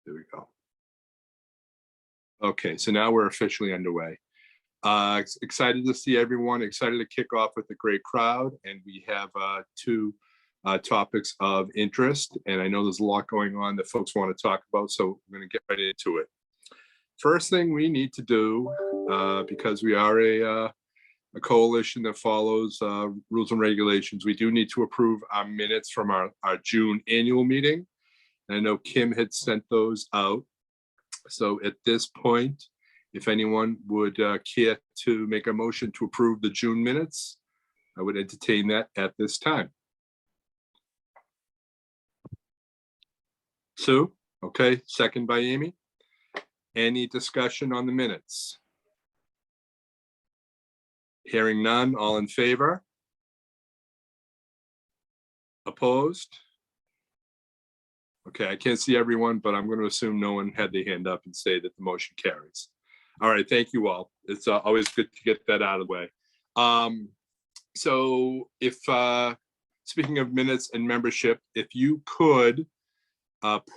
There we go. Okay, so now we're officially underway. Excited to see everyone, excited to kick off with a great crowd. And we have two topics of interest. And I know there's a lot going on that folks want to talk about, so we're going to get right into it. First thing we need to do, because we are a coalition that follows rules and regulations, we do need to approve our minutes from our June annual meeting. And I know Kim had sent those out. So at this point, if anyone would care to make a motion to approve the June minutes, I would entertain that at this time. Sue, okay, second by Amy. Any discussion on the minutes? Hearing none, all in favor? Opposed? Okay, I can't see everyone, but I'm going to assume no one had their hand up and say that the motion carries. All right, thank you all. It's always good to get that out of the way. So if, speaking of minutes and membership, if you could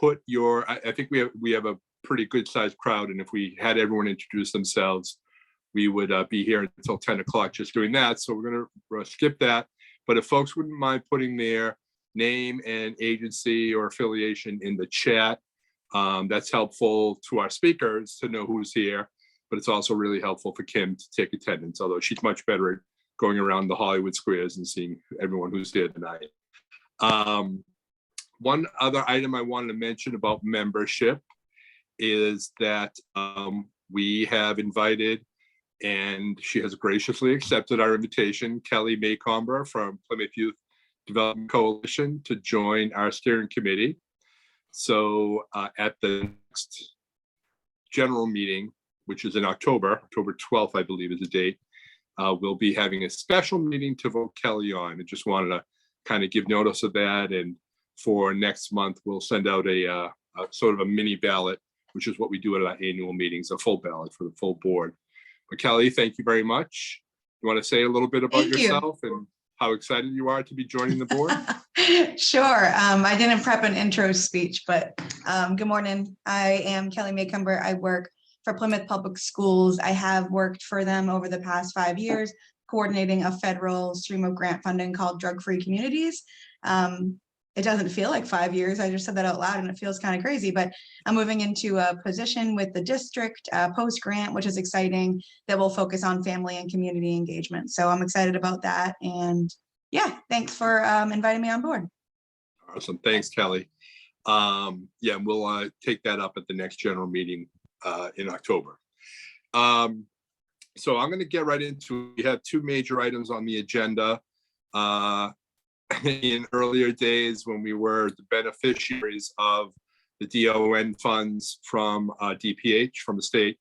put your, I think we have a pretty good sized crowd, and if we had everyone introduce themselves, we would be here until 10 o'clock just doing that. So we're going to skip that. But if folks wouldn't mind putting their name and agency or affiliation in the chat, that's helpful to our speakers to know who's here. But it's also really helpful for Kim to take attendance, although she's much better at going around the Hollywood squares and seeing everyone who's here tonight. One other item I wanted to mention about membership is that we have invited, and she has graciously accepted our invitation, Kelly Maycomber from Plymouth Youth Development Coalition, to join our steering committee. So at the next general meeting, which is in October 12th, I believe is the date, we'll be having a special meeting to vote Kelly on. I just wanted to kind of give notice of that. And for next month, we'll send out a sort of a mini ballot, which is what we do at our annual meetings, a full ballot for the full board. But Kelly, thank you very much. You want to say a little bit about yourself and how excited you are to be joining the board? Sure. I didn't prep an intro speech, but good morning. I am Kelly Maycomber. I work for Plymouth Public Schools. I have worked for them over the past 5 years, coordinating a federal stream of grant funding called Drug-Free Communities. It doesn't feel like 5 years. I just said that out loud and it feels kind of crazy, but I'm moving into a position with the district post-grant, which is exciting, that will focus on family and community engagement. So I'm excited about that. And yeah, thanks for inviting me on board. Awesome. Thanks, Kelly. Yeah, we'll take that up at the next general meeting in October. So I'm going to get right into it. We have two major items on the agenda. In earlier days, when we were the beneficiaries of the DON funds from DPH, from the state,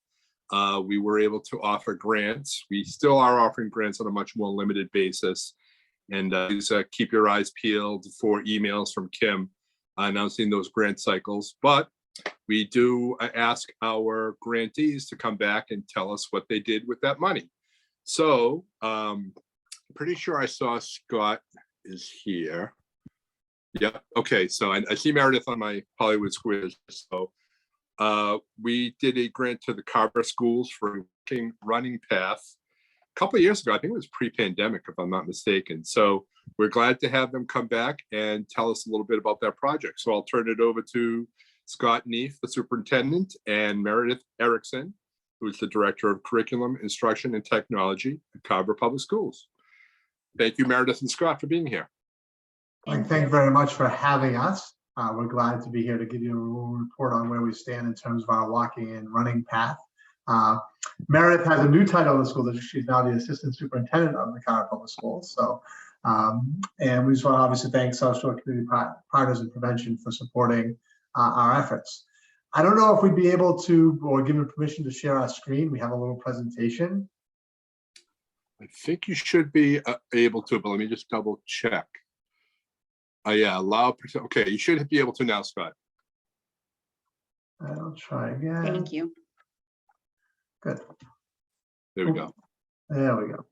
we were able to offer grants. We still are offering grants on a much more limited basis. And please keep your eyes peeled for emails from Kim announcing those grant cycles. But we do ask our grantees to come back and tell us what they did with that money. So pretty sure I saw Scott is here. Yeah, okay, so I see Meredith on my Hollywood Squares. So we did a grant to the Carver schools for running path a couple of years ago. I think it was pre-pandemic, if I'm not mistaken. So we're glad to have them come back and tell us a little bit about that project. So I'll turn it over to Scott Neef, the superintendent, and Meredith Erickson, who is the director of curriculum, instruction, and technology at Carver Public Schools. Thank you, Meredith and Scott, for being here. Thank you very much for having us. We're glad to be here to give you a report on where we stand in terms of our walking and running path. Meredith has a new title in the school district. She's now the assistant superintendent of the Carver Public Schools. So, and we just want to obviously thank South Shore Community Partners and Prevention for supporting our efforts. I don't know if we'd be able to, or given permission to share our screen. We have a little presentation. I think you should be able to, but let me just double check. Yeah, allow. Okay, you should be able to now, Scott. I'll try again. Thank you. Good. There we go. There we go.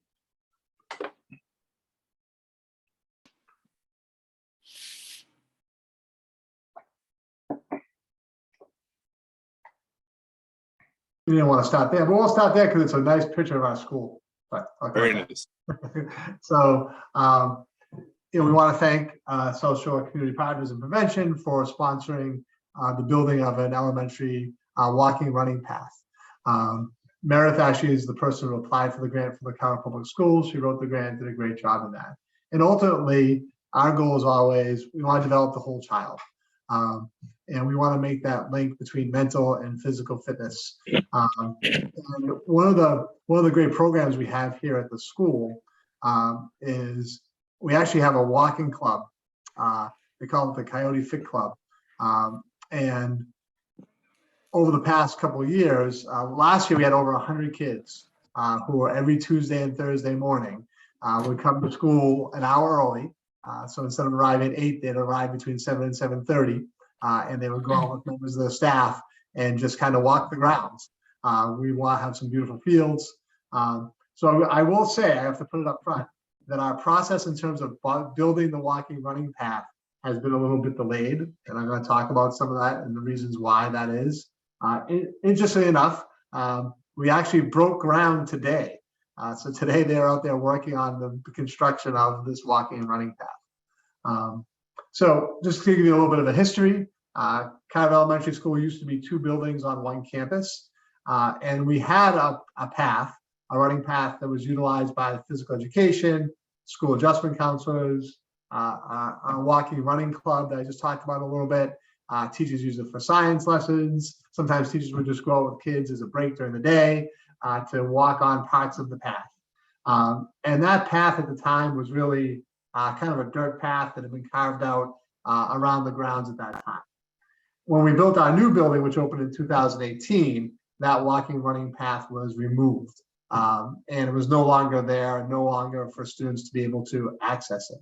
You didn't want to start there, but we'll start there because it's a nice picture of our school. But Very nice. So, we want to thank South Shore Community Partners and Prevention for sponsoring the building of an elementary walking running path. Meredith actually is the person who applied for the grant for the Carroll Public Schools. She wrote the grant, did a great job in that. And ultimately, our goal is always, we want to develop the whole child. And we want to make that link between mental and physical fitness. And one of the great programs we have here at the school is we actually have a walking club. They call it the Coyote Fit Club. And over the past couple of years, last year we had over 100 kids who were every Tuesday and Thursday morning would come to school an hour early. So instead of arriving at 8, they'd arrive between 7 and 7:30, and they would go out with members of the staff and just kind of walk the grounds. We want to have some beautiful fields. So I will say, I have to put it up front, that our process in terms of building the walking running path has been a little bit delayed. And I'm going to talk about some of that and the reasons why that is. Interestingly enough, we actually broke ground today. So today they're out there working on the construction of this walking and running path. So just to give you a little bit of a history, Carver Elementary School used to be 2 buildings on one campus. And we had a a running path that was utilized by physical education, school adjustment counselors, a walking running club that I just talked about a little bit. Teachers use it for science lessons. Sometimes teachers would just go out with kids as a break during the day to walk on parts of the path. And that path at the time was really kind of a dirt path that had been carved out around the grounds at that time. When we built our new building, which opened in 2018, that walking running path was removed. And it was no longer there, no longer for students to be able to access it.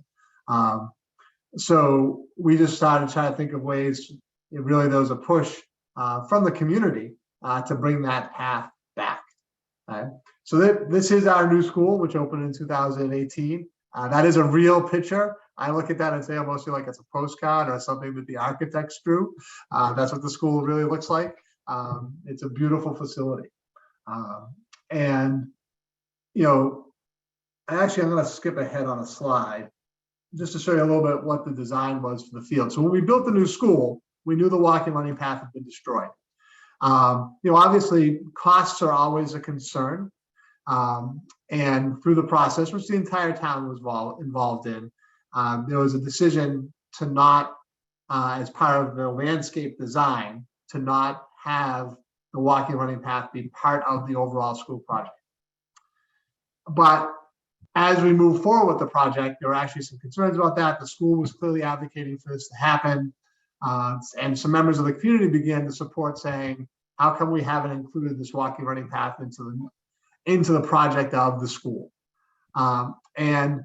So we just started trying to think of ways, really there was a push from the community to bring that path back. So this is our new school, which opened in 2018. That is a real picture. I look at that and say, I almost feel like it's a postcard or something that the architects drew. That's what the school really looks like. It's a beautiful facility. And, actually, I'm going to skip ahead on a slide just to show you a little bit what the design was for the field. So when we built the new school, we knew the walking running path had been destroyed. Obviously, costs are always a concern. And through the process, which the entire town was involved in, there was a decision to not, as part of the landscape design, to not have the walking running path be part of the overall school project. But as we move forward with the project, there were actually some concerns about that. The school was clearly advocating for this to happen. And some members of the community began to support, saying, how come we haven't included this walking running path into the project of the school? And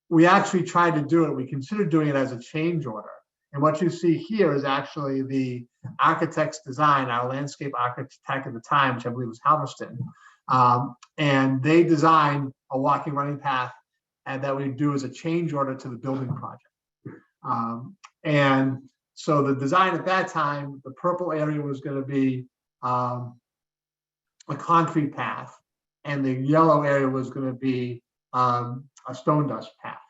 we actually tried to do it. We considered doing it as a change order. And what you see here is actually the architect's design, our landscape architect at the time, which I believe was Halverston. And they designed a walking running path and that we do as a change order to the building project. And so the design at that time, the purple area was going to be a concrete path, and the yellow area was going to be a stone dust path.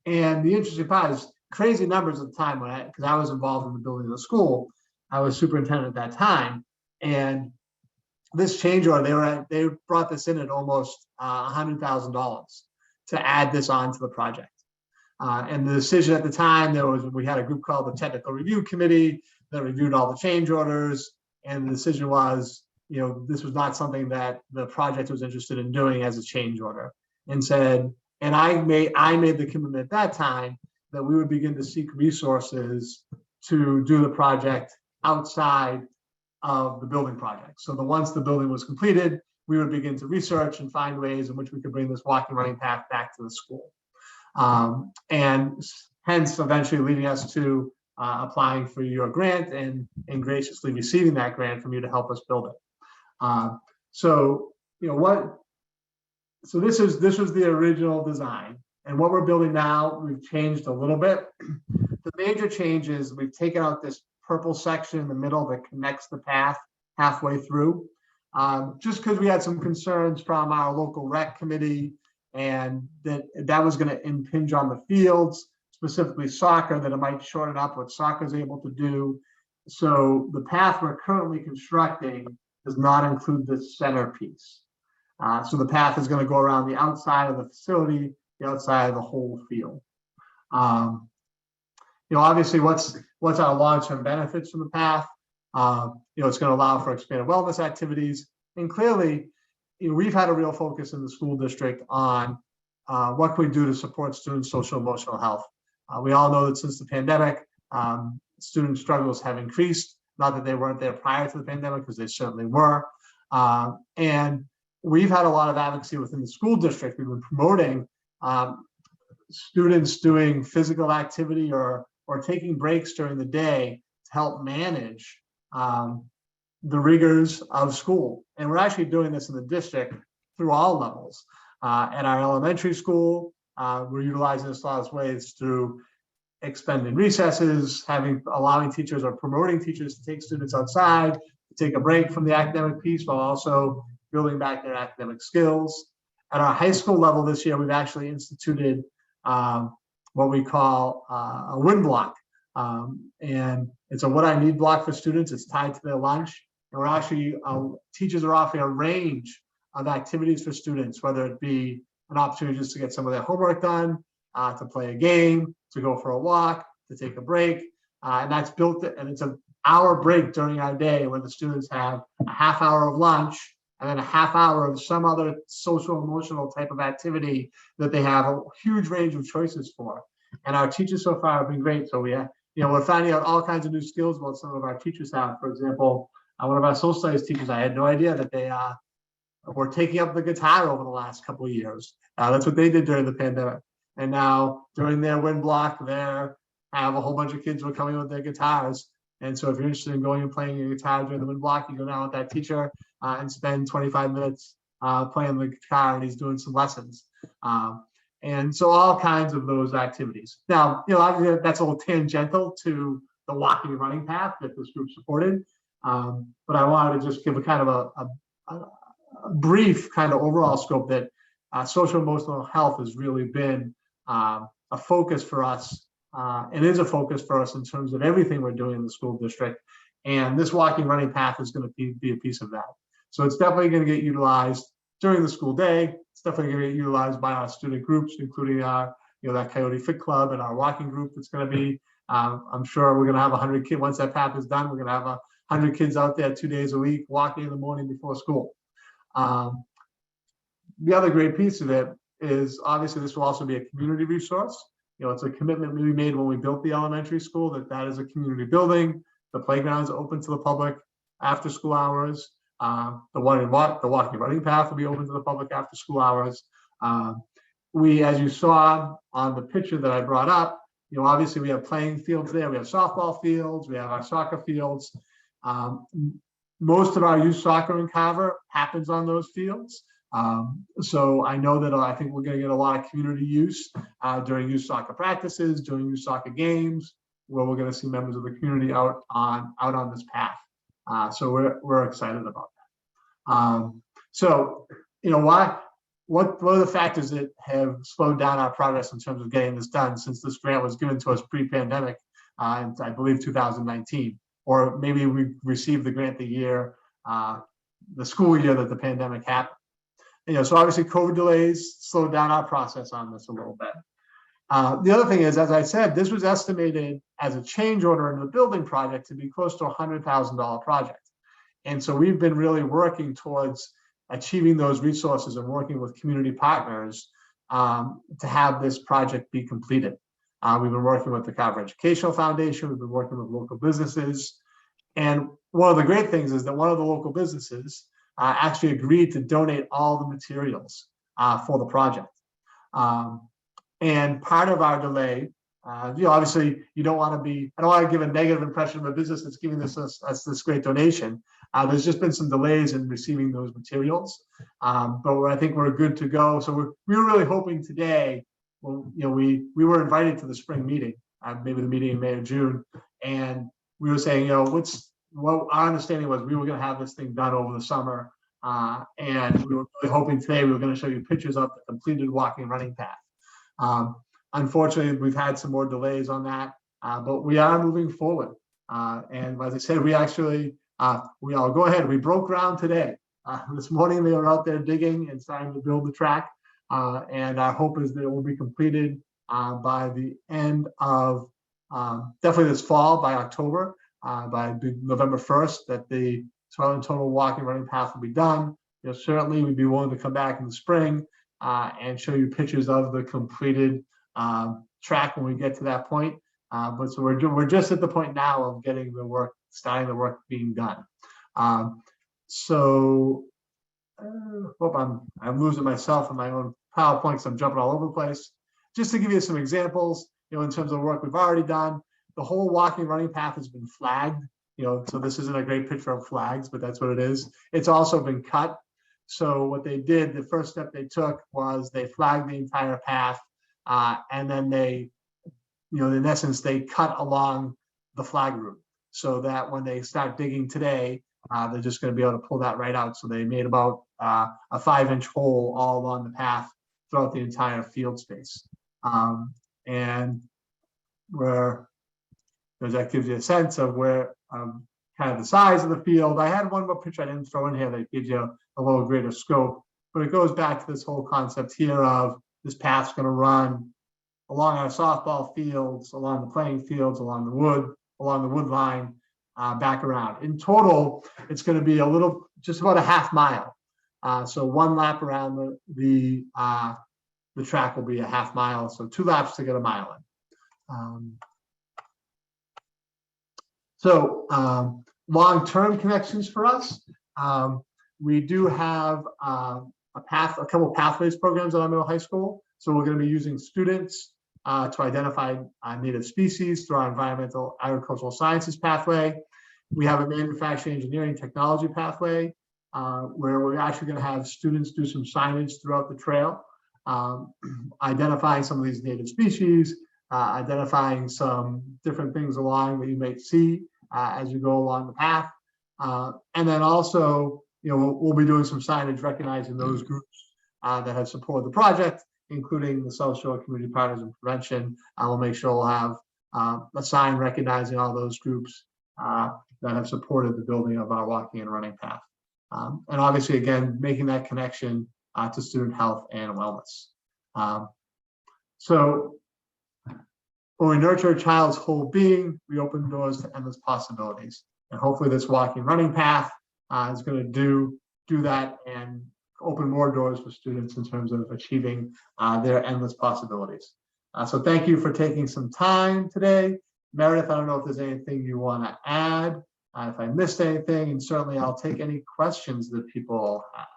And the interesting part is crazy numbers at the time because I was involved in the building of the school. I was superintendent at that time, and this change order, they brought this in at almost $100,000 to add this on to the project. And the decision at the time, we had a group called the Technical Review Committee that reviewed all the change orders, and the decision was, this was not something that the project was interested in doing as a change order, and said, and I made the commitment at that time that we would begin to seek resources to do the project outside of the building project. So once the building was completed, we would begin to research and find ways in which we could bring this walking running path back to the school. And hence eventually leading us to applying for your grant and graciously receiving that grant from you to help us build it. So this was the original design, and what we're building now, we've changed a little bit. The major change is we've taken out this purple section in the middle that connects the path halfway through. Just because we had some concerns from our local rec committee and that was going to impinge on the fields, specifically soccer, that it might shorten up what soccer is able to do. So the path we're currently constructing does not include the centerpiece. So the path is going to go around the outside of the facility, the outside of the whole field. Obviously, what's our long-term benefits from the path? It's going to allow for expanded wellness activities, and clearly, we've had a real focus in the school district on what can we do to support students' social and emotional health. We all know that since the pandemic, student struggles have increased. Not that they weren't there prior to the pandemic, because they certainly were. And we've had a lot of advocacy within the school district. We've been promoting students doing physical activity or taking breaks during the day to help manage the rigors of school. And we're actually doing this in the district through all levels. At our elementary school, we're utilizing this a lot of ways through expended recesses, allowing teachers or promoting teachers to take students outside, to take a break from the academic piece while also building back their academic skills. At our high school level this year, we've actually instituted what we call a win block. And it's a what I need block for students. It's tied to their lunch. And we're actually, teachers are offering a range of activities for students, whether it be an opportunity just to get some of their homework done, to play a game, to go for a walk, to take a break. And that's built, and it's an hour break during our day where the students have a half hour of lunch and then a half hour of some other social emotional type of activity that they have a huge range of choices for. And our teachers so far have been great. So we're finding out all kinds of new skills what some of our teachers have. For example, one of our social studies teachers, I had no idea that they were taking up the guitar over the last couple of years. That's what they did during the pandemic. And now during their win block, they have a whole bunch of kids who are coming with their guitars. And so if you're interested in going and playing your guitar during the win block, you go down with that teacher and spend 25 minutes playing the guitar, and he's doing some lessons. And so all kinds of those activities. Now, obviously that's a little tangential to the walking and running path that this group supported. But I wanted to just give a kind of a brief kind of overall scope that social emotional health has really been a focus for us, and is a focus for us in terms of everything we're doing in the school district. And this walking running path is going to be a piece of that. So it's definitely going to get utilized during the school day. It's definitely going to get utilized by our student groups, including our, that Coyote Fit Club and our walking group. That's going to be, I'm sure we're going to have 100 kids. Once that path is done, we're going to have 100 kids out there 2 days a week walking in the morning before school. The other great piece of it is obviously this will also be a community resource. It's a commitment we made when we built the elementary school that is a community building. The playground is open to the public after school hours. The walking running path will be open to the public after school hours. As you saw on the picture that I brought up, obviously we have playing fields there. We have softball fields. We have our soccer fields. Most of our youth soccer in Carver happens on those fields. So I know that I think we're going to get a lot of community use during youth soccer practices, during youth soccer games, where we're going to see members of the community out on this path. So we're excited about that. So what are the factors that have slowed down our progress in terms of getting this done since this grant was given to us pre-pandemic, in, I believe 2019, or maybe we received the grant the school year that the pandemic happened. So obviously COVID delays slowed down our process on this a little bit. The other thing is, as I said, this was estimated as a change order in the building project to be close to $100,000 project. And so we've been really working towards achieving those resources and working with community partners to have this project be completed. We've been working with the Carver Educational Foundation. We've been working with local businesses. And one of the great things is that one of the local businesses actually agreed to donate all the materials for the project. And part of our delay, obviously you don't want to I don't want to give a negative impression of a business that's giving us this great donation. There's just been some delays in receiving those materials, but I think we're good to go. So we were really hoping today, we were invited to the spring meeting, maybe the meeting in May or June, and we were saying, what our understanding was, we were going to have this thing done over the summer. And we were really hoping today we were going to show you pictures of the completed walking and running path. Unfortunately, we've had some more delays on that, but we are moving forward. And as I said, we actually, I'll go ahead. We broke ground today. This morning, they were out there digging and starting to build the track. And our hope is that it will be completed by the end of definitely this fall, by October, by November 1st, that the total walking running path will be done. Certainly we'd be willing to come back in the spring and show you pictures of the completed track when we get to that point. But so we're just at the point now of getting the work, starting the work being done. So hope I'm losing myself in my own PowerPoint, so I'm jumping all over the place. Just to give you some examples, in terms of the work we've already done, the whole walking running path has been flagged. So this isn't a great picture of flags, but that's what it is. It's also been cut. So what they did, the first step they took was they flagged the entire path, and then they, in essence, they cut along the flag route so that when they start digging today, they're just going to be able to pull that right out. So they made about a 5-inch hole all along the path throughout the entire field space. And where that gives you a sense of where kind of the size of the field. I had one more picture I didn't throw in here that gives you a little greater scope, but it goes back to this whole concept here of this path's going to run along our softball fields, along the playing fields, along the wood line, back around. In total, it's going to be just about a half mile. So one lap around the track will be a half mile. So 2 laps to get a mile in. Long-term connections for us. We do have a couple of pathways programs at our middle high school. So we're going to be using students to identify native species through our environmental agricultural sciences pathway. We have a manufacturing engineering technology pathway where we're actually going to have students do some signage throughout the trail, identifying some of these native species, identifying some different things along that you may see as you go along the path. And then also, we'll be doing some signage recognizing those groups that have supported the project, including the South Shore Community Partners in Prevention. We'll make sure we'll have a sign recognizing all those groups that have supported the building of our walking and running path. And obviously, again, making that connection to student health and wellness. So when we nurture a child's whole being, we open doors to endless possibilities. And hopefully this walking running path is going to do that and open more doors for students in terms of achieving their endless possibilities. So thank you for taking some time today. Meredith, I don't know if there's anything you want to add, if I missed anything, and certainly I'll take any questions that people have.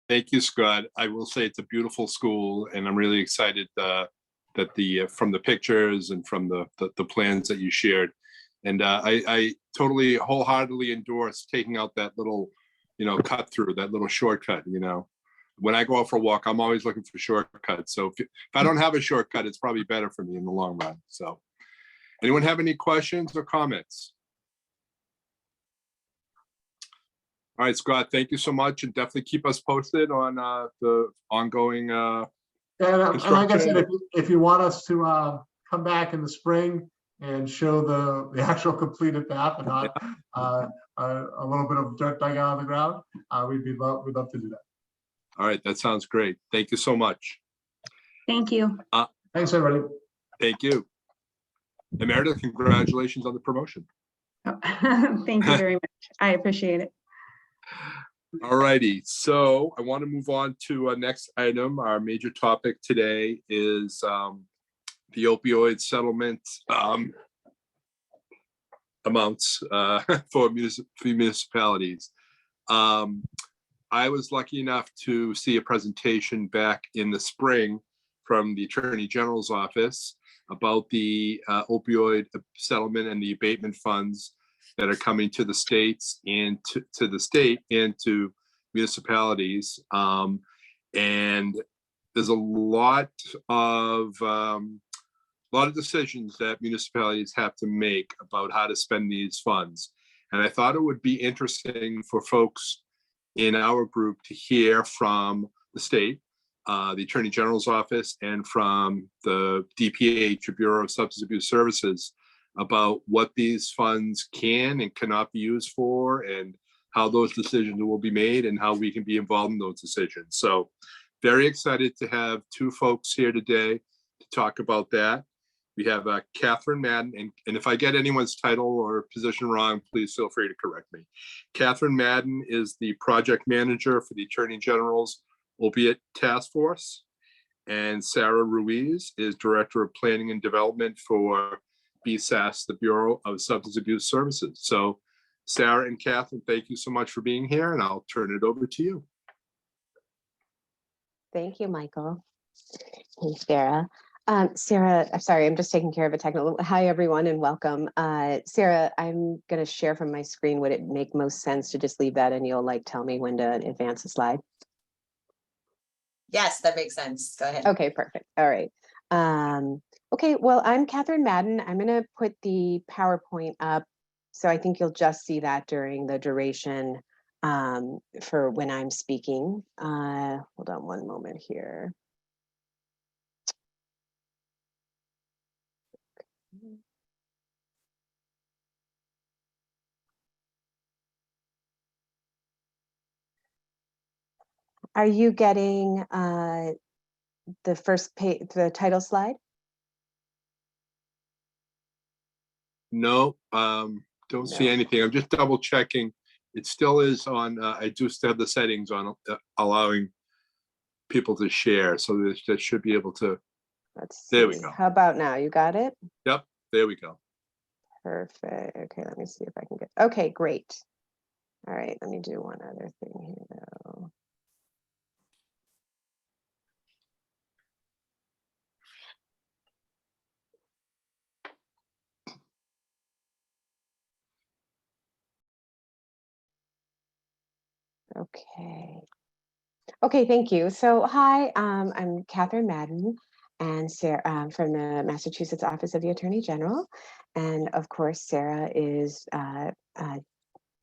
Thank you, Scott. I will say it's a beautiful school, and I'm really excited that from the pictures and from the plans that you shared. And I totally wholeheartedly endorse taking out that little, cut through, that little shortcut. When I go out for a walk, I'm always looking for shortcuts. So if I don't have a shortcut, it's probably better for me in the long run. So anyone have any questions or comments? All right, Scott, thank you so much, and definitely keep us posted on the ongoing and like I said, if you want us to come back in the spring and show the actual completed path and not a little bit of dirt dug out of the ground, we'd love to do that. All right, that sounds great. Thank you so much. Thank you. Thanks, everybody. Thank you. And Meredith, congratulations on the promotion. Thank you very much. I appreciate it. All righty, so I want to move on to our next item. Our major topic today is the opioid settlement amounts for municipalities. I was lucky enough to see a presentation back in the spring from the Attorney General's office about the opioid settlement and the abatement funds that are coming to the states and to the state and to municipalities. And there's a lot of a lot of decisions that municipalities have to make about how to spend these funds. And I thought it would be interesting for folks in our group to hear from the state, the Attorney General's office, and from the DPH, the Bureau of Substance Abuse Services, about what these funds can and cannot be used for, and how those decisions will be made, and how we can be involved in those decisions. So very excited to have two folks here today to talk about that. We have Catherine Madden, and if I get anyone's title or position wrong, please feel free to correct me. Catherine Madden is the project manager for the Attorney General's Opiate Task Force, and Sarah Ruiz is Director of Planning and Development for BSAS, the Bureau of Substance Abuse Services. So Sarah and Catherine, thank you so much for being here, and I'll turn it over to you. Thank you, Michael. Thanks, Sarah. Sarah, I'm sorry, I'm just taking care of a technical. Hi, everyone, and welcome. Sarah, I'm going to share from my screen. Would it make most sense to just leave that, and you'll tell me when to advance the slide? Yes, that makes sense. Go ahead. Okay, perfect. All right. Okay, well, I'm Catherine Madden. I'm going to put the PowerPoint up. So I think you'll just see that during the duration for when I'm speaking. Hold on one moment here. Are you getting the first page, the title slide? No, don't see anything. I'm just double checking. It still is on, I do still have the settings on allowing people to share. So that should be able to, Let's see. There we go. How about now? You got it? Yep, there we go. Perfect. Okay, let me see if I can get, okay, great. All right, let me do one other thing here though. Okay. Okay, thank you. So hi, I'm Catherine Madden and Sarah from the Massachusetts Office of the Attorney General. And of course, Sarah is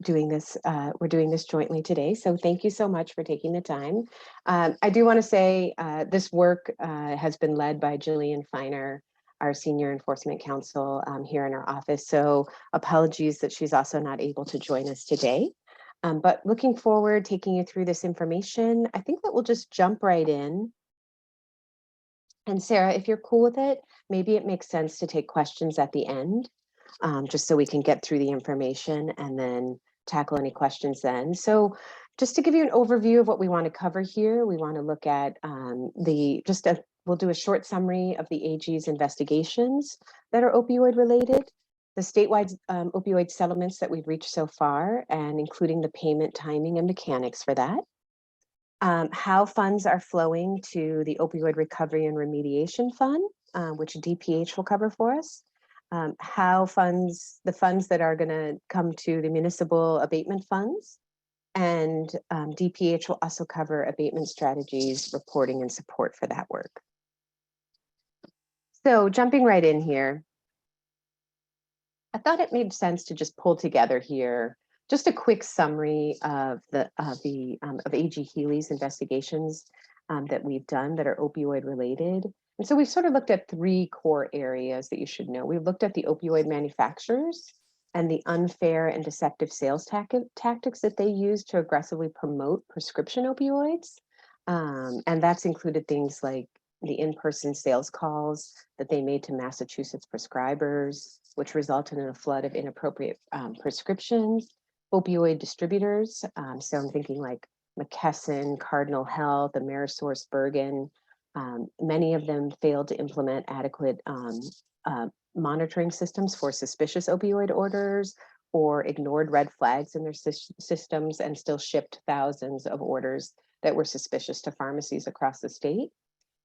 doing this, we're doing this jointly today. So thank you so much for taking the time. I do want to say this work has been led by Jillian Feiner, our Senior Enforcement Counsel here in our office. So apologies that she's also not able to join us today. But looking forward, taking you through this information, I think that we'll just jump right in. And Sarah, if you're cool with it, maybe it makes sense to take questions at the end, just so we can get through the information and then tackle any questions then. So just to give you an overview of what we want to cover here, we want to look at we'll do a short summary of the AG's investigations that are opioid related, the statewide opioid settlements that we've reached so far, and including the payment timing and mechanics for that. How funds are flowing to the Opioid Recovery and Remediation Fund, which DPH will cover for us. How the funds that are going to come to the municipal abatement funds, and DPH will also cover abatement strategies, reporting, and support for that work. So jumping right in here, I thought it made sense to just pull together here just a quick summary of AG Healy's investigations that we've done that are opioid related. And so we've sort of looked at three core areas that you should know. We've looked at the opioid manufacturers and the unfair and deceptive sales tactics that they use to aggressively promote prescription opioids. And that's included things like the in-person sales calls that they made to Massachusetts prescribers, which resulted in a flood of inappropriate prescriptions, opioid distributors. So I'm thinking like McKesson, Cardinal Health, Amerisource, Bergen. Many of them failed to implement adequate monitoring systems for suspicious opioid orders, or ignored red flags in their systems and still shipped thousands of orders that were suspicious to pharmacies across the state.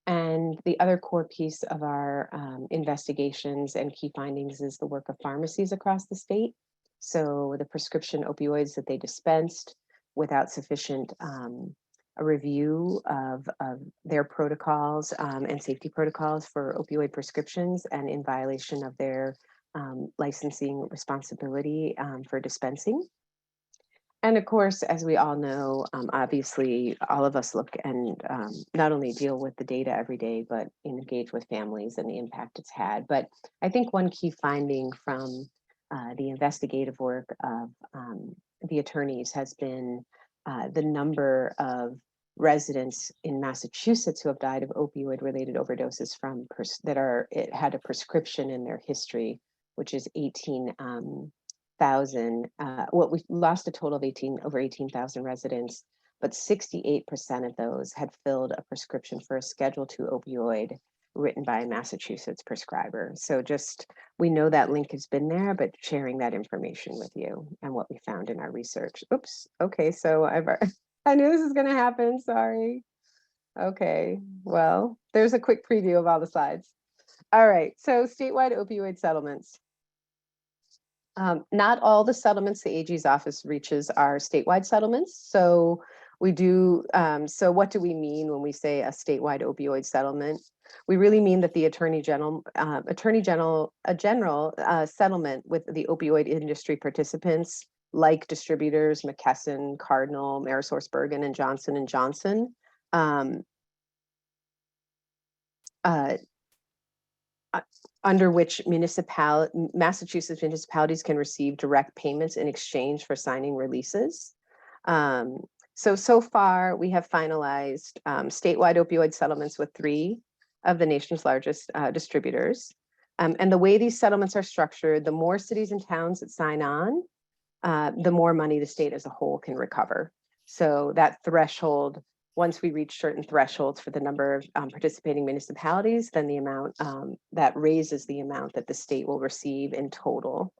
And the other core piece of our investigations and key findings is the work of pharmacies across the state. So the prescription opioids that they dispensed without sufficient a review of their protocols and safety protocols for opioid prescriptions and in violation of their licensing responsibility for dispensing. And of course, as we all know, obviously, all of us look and not only deal with the data every day, but engage with families and the impact it's had. But I think one key finding from the investigative work of the attorneys has been the number of residents in Massachusetts who have died of opioid-related overdoses from it had a prescription in their history, which is 18,000. Well, we lost a total of over 18,000 residents, but 68% of those had filled a prescription for a Schedule II opioid written by a Massachusetts prescriber. So we know that link has been there, but sharing that information with you and what we found in our research. Oops. Okay, so I knew this was going to happen. Sorry. Okay, well, there's a quick preview of all the slides. All right, so statewide opioid settlements. Not all the settlements the AG's office reaches are statewide settlements. So we do, so what do we mean when we say a statewide opioid settlement? We really mean that the Attorney General settlement with the opioid industry participants like distributors, McKesson, Cardinal, AmerisourceBergen, and Johnson & Johnson, under which Massachusetts municipalities can receive direct payments in exchange for signing releases. So far, we have finalized statewide opioid settlements with 3 of the nation's largest distributors. And the way these settlements are structured, the more cities and towns that sign on, the more money the state as a whole can recover. So that threshold, once we reach certain thresholds for the number of participating municipalities, then the amount that raises the amount that the state will receive in total.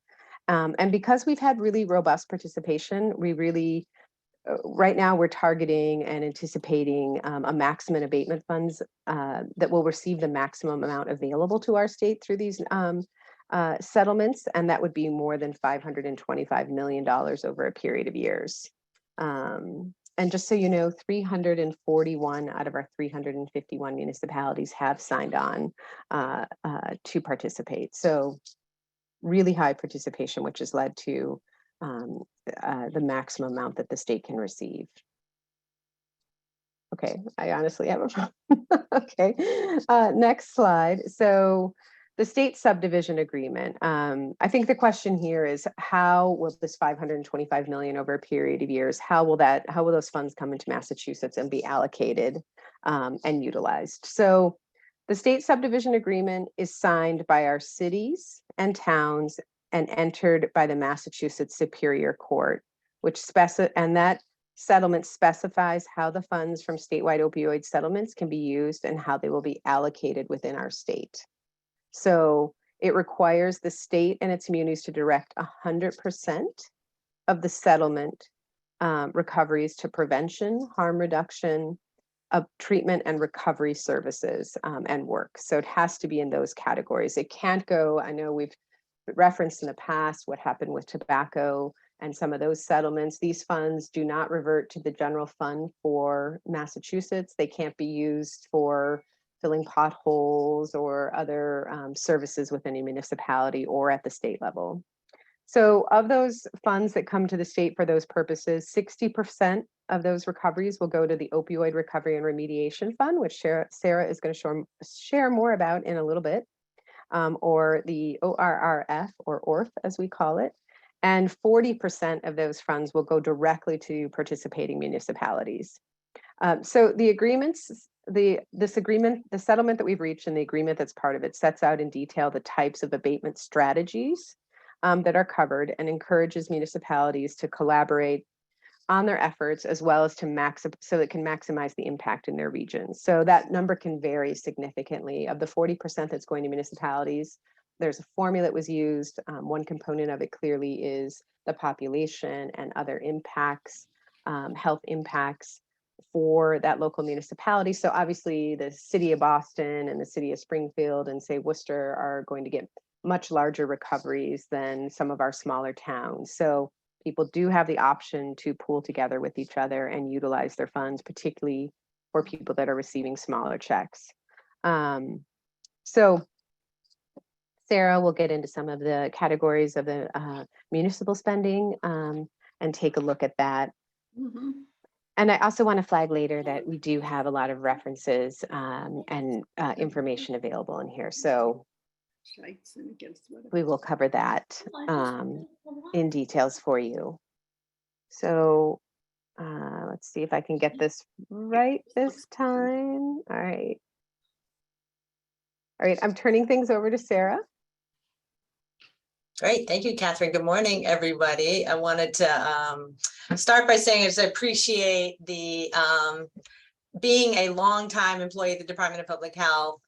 And because we've had really robust participation, we really, right now we're targeting and anticipating a maximum abatement funds that will receive the maximum amount available to our state through these settlements. And that would be more than $525 million over a period of years. And just so you know, 341 out of our 351 municipalities have signed on to participate. So really high participation, which has led to the maximum amount that the state can receive. Okay, I honestly have a problem. Okay, next slide. So the state subdivision agreement. I think the question here is, how will this $525 million over a period of years, how will those funds come into Massachusetts and be allocated and utilized? So the state subdivision agreement is signed by our cities and towns and entered by the Massachusetts Superior Court, and that settlement specifies how the funds from statewide opioid settlements can be used and how they will be allocated within our state. So it requires the state and its communities to direct 100% of the settlement recoveries to prevention, harm reduction, treatment and recovery services and work. So it has to be in those categories. It can't go, I know we've referenced in the past what happened with tobacco and some of those settlements. These funds do not revert to the general fund for Massachusetts. They can't be used for filling potholes or other services within a municipality or at the state level. So of those funds that come to the state for those purposes, 60% of those recoveries will go to the Opioid Recovery and Remediation Fund, which Sarah is going to share more about in a little bit, or the ORRF, or ORF as we call it. And 40% of those funds will go directly to participating municipalities. So the agreements, the settlement that we've reached and the agreement that's part of it sets out in detail the types of abatement strategies that are covered and encourages municipalities to collaborate on their efforts as well as so it can maximize the impact in their regions. So that number can vary significantly. Of the 40% that's going to municipalities, there's a formula that was used. One component of it clearly is the population and other impacts, health impacts for that local municipality. So obviously the city of Boston and the city of Springfield and say Worcester are going to get much larger recoveries than some of our smaller towns. So people do have the option to pool together with each other and utilize their funds, particularly for people that are receiving smaller checks. So Sarah will get into some of the categories of the municipal spending and take a look at that. And I also want to flag later that we do have a lot of references and information available in here. So we will cover that in details for you. So let's see if I can get this right this time. All right. All right, I'm turning things over to Sarah. Great, thank you, Catherine. Good morning, everybody. I wanted to start by saying I appreciate the being a longtime employee at the Department of Public Health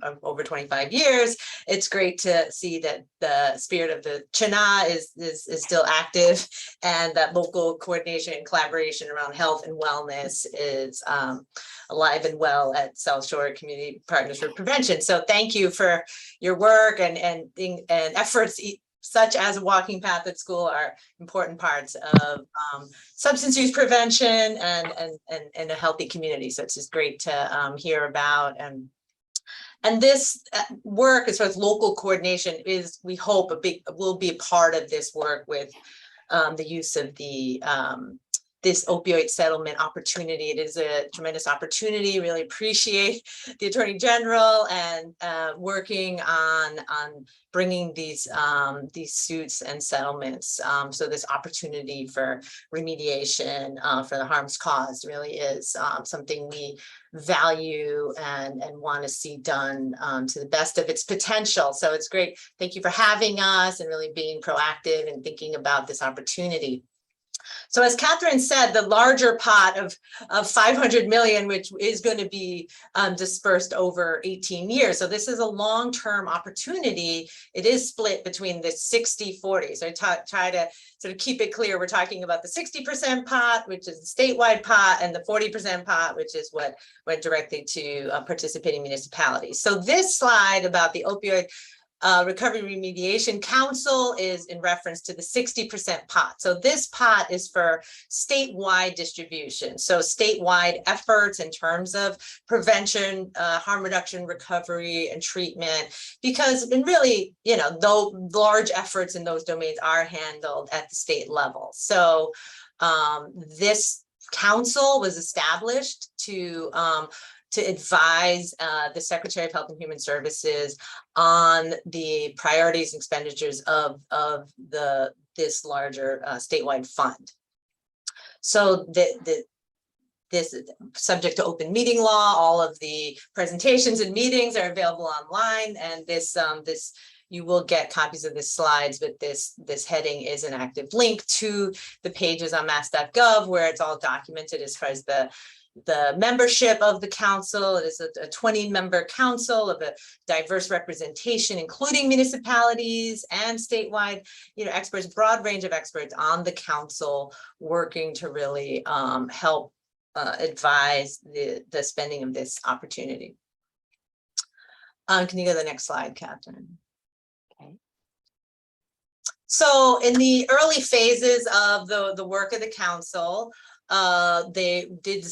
of over 25 years. It's great to see that the spirit of the CHNA is still active, and that local coordination and collaboration around health and wellness is alive and well at South Shore Community Partners for Prevention. So thank you for your work and efforts such as a walking path at school are important parts of substance use prevention and a healthy community. So it's just great to hear about. And this work as far as local coordination is, we hope, will be a part of this work with the use of the this opioid settlement opportunity. It is a tremendous opportunity. Really appreciate the Attorney General and working on bringing these suits and settlements. So this opportunity for remediation for the harms caused really is something we value and want to see done to the best of its potential. So it's great. Thank you for having us and really being proactive and thinking about this opportunity. So as Catherine said, the larger pot of 500 million, which is going to be dispersed over 18 years. So this is a long-term opportunity. It is split between the 60-40. So I try to sort of keep it clear. We're talking about the 60% pot, which is the statewide pot, and the 40% pot, which is what went directly to participating municipalities. So this slide about the opioid Recovery Remediation Council is in reference to the 60% pot. So this pot is for statewide distribution. So statewide efforts in terms of prevention, harm reduction, recovery, and treatment, because really, you know, though large efforts in those domains are handled at the state level. So this council was established to advise the Secretary of Health and Human Services on the priorities and expenditures of this larger statewide fund. So this is subject to open meeting law. All of the presentations and meetings are available online, and this you will get copies of the slides, but this heading is an active link to the pages on mass.gov where it's all documented as far as the membership of the council. It is a 20-member council of a diverse representation, including municipalities and statewide, experts, broad range of experts on the council, working to really help advise the spending of this opportunity. Can you go to the next slide, Catherine? Okay. So in the early phases of the work of the council, they did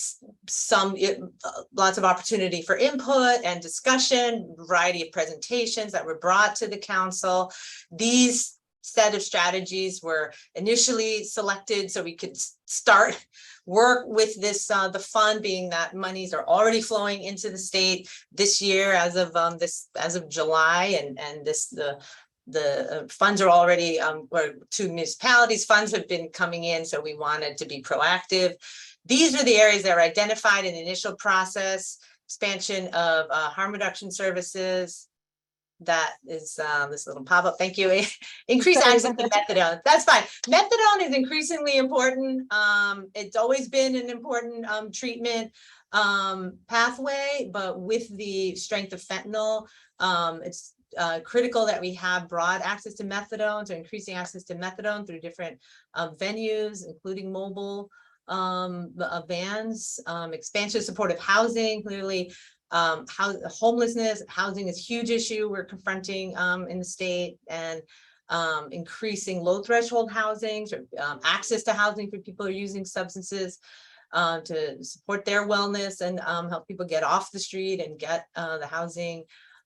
lots of opportunity for input and discussion, variety of presentations that were brought to the council. These set of strategies were initially selected so we could start work with this, the fund, being that monies are already flowing into the state this year as of July, and the funds are already, or to municipalities, funds have been coming in, so we wanted to be proactive. These are the areas that were identified in the initial process: expansion of harm reduction services. That is this little pop-up, thank you. Increase access to methadone. That's fine. Methadone is increasingly important. It's always been an important treatment pathway, but with the strength of fentanyl, it's critical that we have broad access to methadone, so increasing access to methadone through different venues, including mobile vans, expansion of supportive housing. Clearly, homelessness, housing is a huge issue we're confronting in the state, and increasing low threshold housing, access to housing for people who are using substances, to support their wellness and help people get off the street and get the housing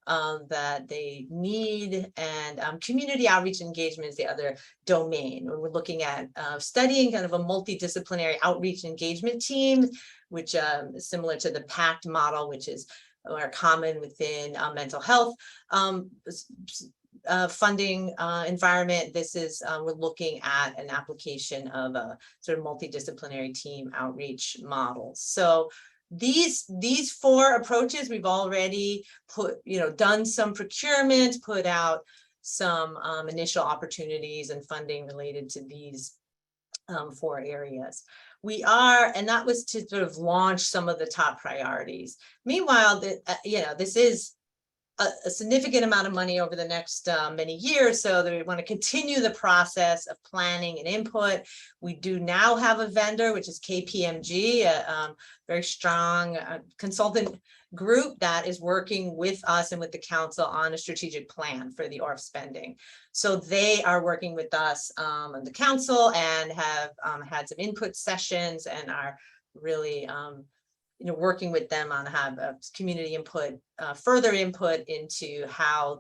that they need. And community outreach engagement is the other domain where we're looking at studying kind of a multidisciplinary outreach engagement team, which is similar to the PACT model, which is common within mental health funding environment. This is we're looking at an application of a sort of multidisciplinary team outreach model. So these four approaches, we've already done some procurement, put out some initial opportunities and funding related to these four areas. And that was to sort of launch some of the top priorities. Meanwhile, this is a significant amount of money over the next many years, so that we want to continue the process of planning and input. We do now have a vendor, which is KPMG, a very strong consultant group that is working with us and with the council on a strategic plan for the ORF spending. So they are working with us on the council and have had some input sessions and are really working with them on community input, further input into how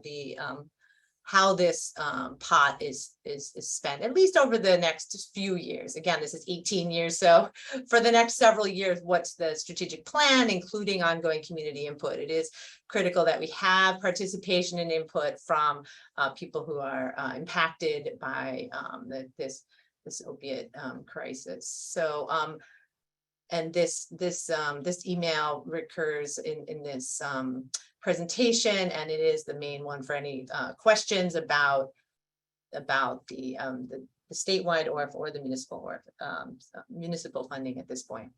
this pot is spent, at least over the next few years. Again, this is 18 years. So for the next several years, what's the strategic plan, including ongoing community input? It is critical that we have participation and input from people who are impacted by this opiate crisis. So, and this email recurs in this presentation, and it is the main one for any questions about the statewide ORF or the municipal ORF, municipal funding at this point.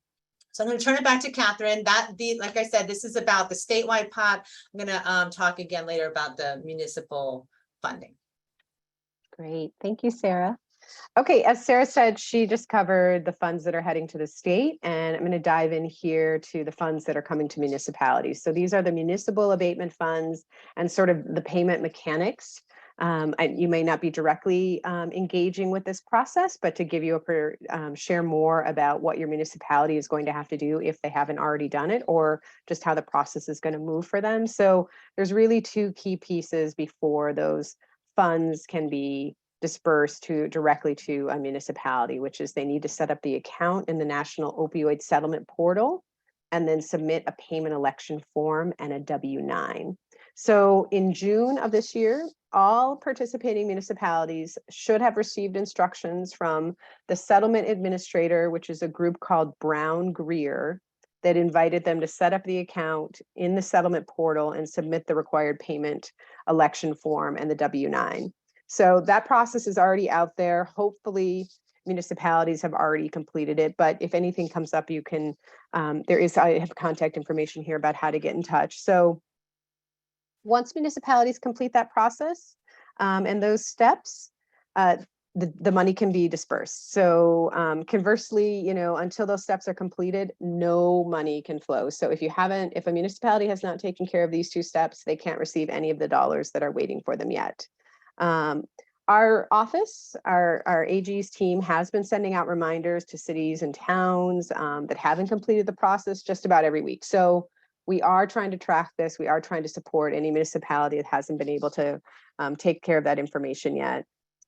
So I'm going to turn it back to Catherine. Like I said, this is about the statewide pot. I'm going to talk again later about the municipal funding. Great, thank you, Sarah. Okay, as Sarah said, she just covered the funds that are heading to the state, and I'm going to dive in here to the funds that are coming to municipalities. So these are the municipal abatement funds and sort of the payment mechanics. You may not be directly engaging with this process, but to give you share more about what your municipality is going to have to do if they haven't already done it, or just how the process is going to move for them. So there's really two key pieces before those funds can be dispersed directly to a municipality, which is they need to set up the account in the National Opioid Settlement Portal and then submit a payment election form and a W-9. So in June of this year, all participating municipalities should have received instructions from the settlement administrator, which is a group called Brown Greer, that invited them to set up the account in the settlement portal and submit the required payment election form and the W-9. So that process is already out there. Hopefully municipalities have already completed it, but if anything comes up, you can, I have contact information here about how to get in touch. So once municipalities complete that process and those steps, the money can be dispersed. So conversely, until those steps are completed, no money can flow. So if a municipality has not taken care of these two steps, they can't receive any of the dollars that are waiting for them yet. Our office, our AG's team has been sending out reminders to cities and towns that haven't completed the process just about every week. So we are trying to track this. We are trying to support any municipality that hasn't been able to take care of that information yet.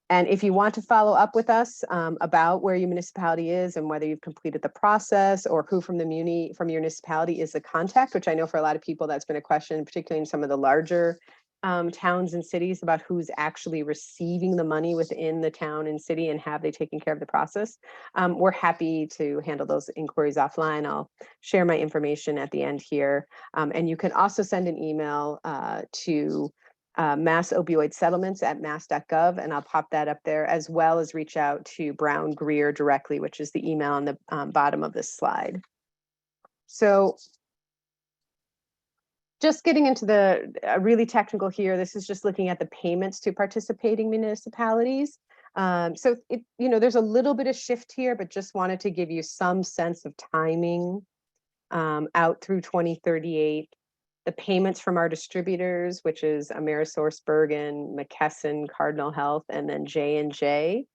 And if you want to follow up with us about where your municipality is and whether you've completed the process, or who from your municipality is the contact, which I know for a lot of people that's been a question, particularly in some of the larger towns and cities, about who's actually receiving the money within the town and city and have they taken care of the process. We're happy to handle those inquiries offline. I'll share my information at the end here. And you can also send an email to Mass Opioid Settlements at mass.gov, and I'll pop that up there, as well as reach out to Brown Greer directly, which is the email on the bottom of this slide. So just getting into the really technical here, this is just looking at the payments to participating municipalities. So there's a little bit of shift here, but just wanted to give you some sense of timing out through 2038. the payments from our distributors, which is Amerisource, Bergen, McKesson, Cardinal Health, and then J&J.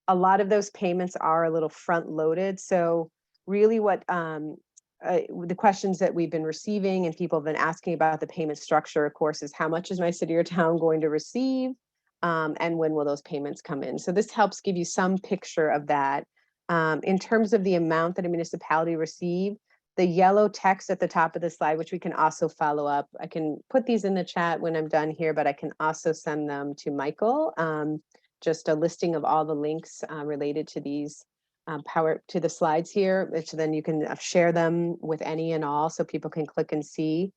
A lot of those payments are a little front loaded. So really what the questions that we've been receiving and people have been asking about the payment structure, of course, is how much is my city or town going to receive? And when will those payments come in? So this helps give you some picture of that. In terms of the amount that a municipality receive, the yellow text at the top of the slide, which we can also follow up. I can put these in the chat when I'm done here, but I can also send them to Michael. Just a listing of all the links related to these to the slides here. So then you can share them with any and all so people can click and see.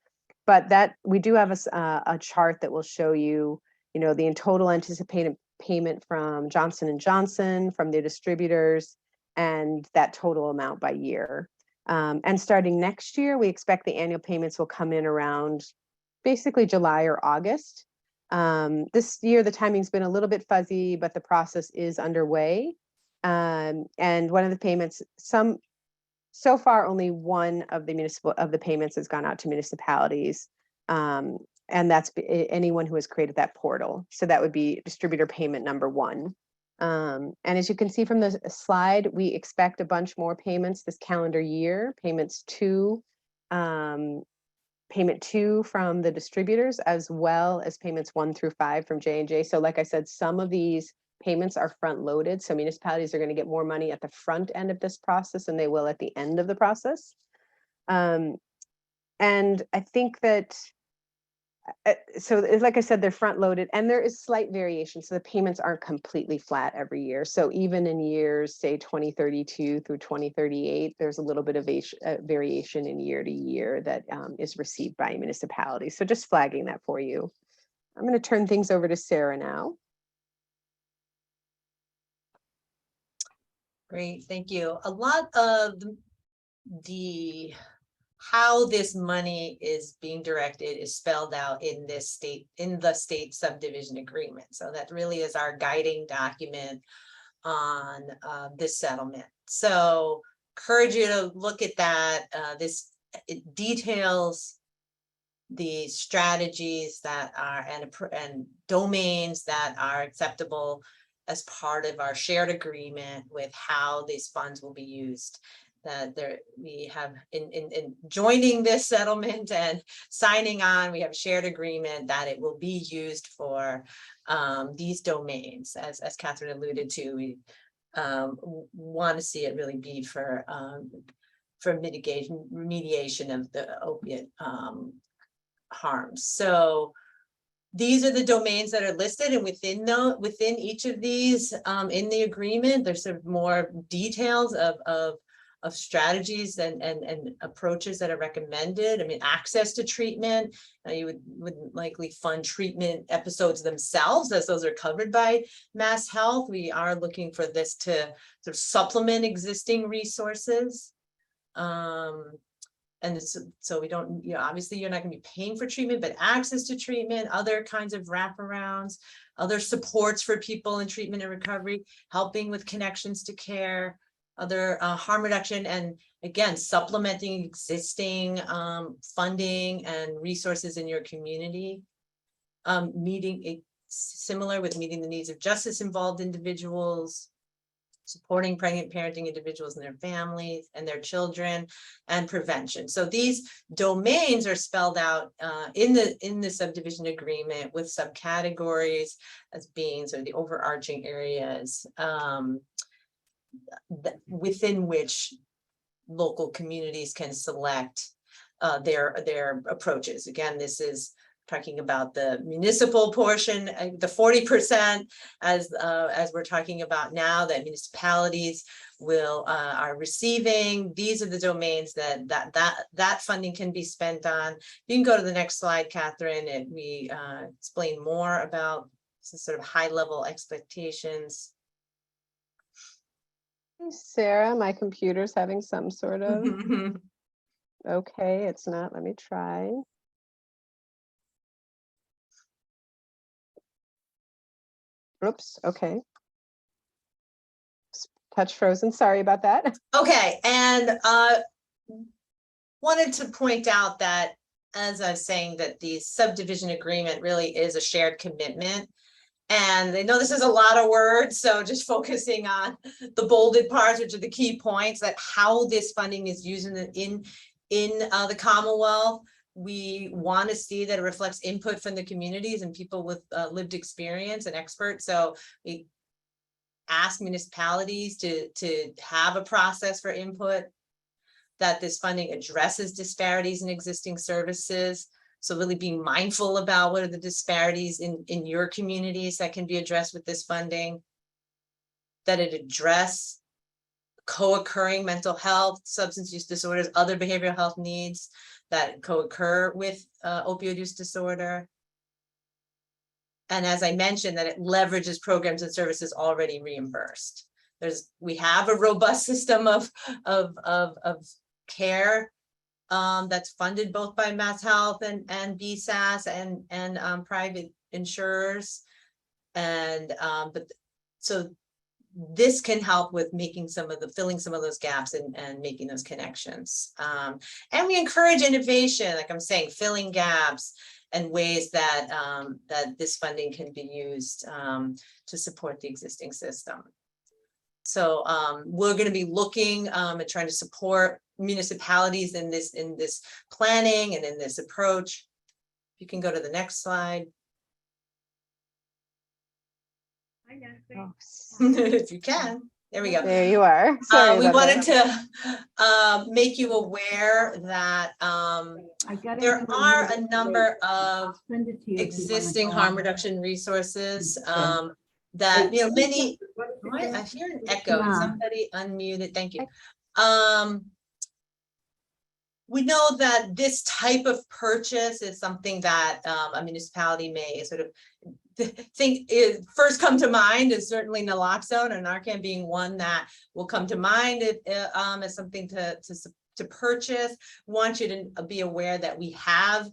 But that we do have a chart that will show you, the total anticipated payment from Johnson & Johnson, from their distributors, and that total amount by year. And starting next year, we expect the annual payments will come in around basically July or August. This year, the timing's been a little bit fuzzy, but the process is underway. And one of the payments, so far only one of the payments has gone out to municipalities. And that's anyone who has created that portal. So that would be distributor payment number 1. And as you can see from the slide, we expect a bunch more payments this calendar year. Payment 2 from the distributors, as well as payments 1 through 5 from J&J. So like I said, some of these payments are front loaded. So municipalities are going to get more money at the front end of this process than they will at the end of the process. And I think that so like I said, they're front loaded and there is slight variation. So the payments aren't completely flat every year. So even in years, say 2032 through 2038, there's a little bit of variation in year to year that is received by municipalities. So just flagging that for you. I'm going to turn things over to Sarah now. Great, thank you. A lot of how this money is being directed is spelled out in the state subdivision agreement. So that really is our guiding document on this settlement. So encourage you to look at that. It details the strategies that are and domains that are acceptable as part of our shared agreement with how these funds will be used. That we have in joining this settlement and signing on, we have a shared agreement that it will be used for these domains. As Catherine alluded to, we want to see it really be for remediation of the opiate harms. So these are the domains that are listed, and within each of these in the agreement, there's sort of more details of strategies and approaches that are recommended. I mean, access to treatment, you would likely fund treatment episodes themselves, as those are covered by Mass Health. We are looking for this to sort of supplement existing resources. And so we don't, obviously you're not going to be paying for treatment, but access to treatment, other kinds of wraparounds, other supports for people in treatment and recovery, helping with connections to care, other harm reduction, and again, supplementing existing funding and resources in your community. Similar with meeting the needs of justice involved individuals, supporting pregnant parenting individuals and their families and their children, and prevention. So these domains are spelled out in the subdivision agreement with subcategories as being sort of the overarching areas within which local communities can select their approaches. Again, this is talking about the municipal portion, the 40%, as we're talking about now, that municipalities are receiving. These are the domains that funding can be spent on. You can go to the next slide, Catherine, and we explain more about some sort of high-level expectations. Sarah, my computer's having some sort of, okay, it's not, let me try. Oops, okay. Touch frozen, sorry about that. Okay, and wanted to point out that as I was saying, that the subdivision agreement really is a shared commitment. And I know this is a lot of words, so just focusing on the bolded parts, which are the key points, that how this funding is used in the Commonwealth. We want to see that it reflects input from the communities and people with lived experience and experts. So we ask municipalities to have a process for input, that this funding addresses disparities in existing services. So really being mindful about what are the disparities in your communities that can be addressed with this funding, that it address co-occurring mental health, substance use disorders, other behavioral health needs that co-occur with opioid use disorder. And as I mentioned, that it leverages programs and services already reimbursed. We have a robust system of care that's funded both by Mass Health and BSAS and private insurers. And so this can help with filling some of those gaps and making those connections. And we encourage innovation, like I'm saying, filling gaps and ways that that this funding can be used to support the existing system. So we're going to be looking at trying to support municipalities in this planning and in this approach. You can go to the next slide. If you can. There we go. There you are. Sorry We about wanted that. to make you aware that there are a number of existing harm reduction resources that, many, I hear an echo. Somebody unmuted. Thank you. We know that this type of purchase is something that a municipality may sort of think is first come to mind is certainly naloxone, and Narcan being one that will come to mind as something to purchase. Want you to be aware that we have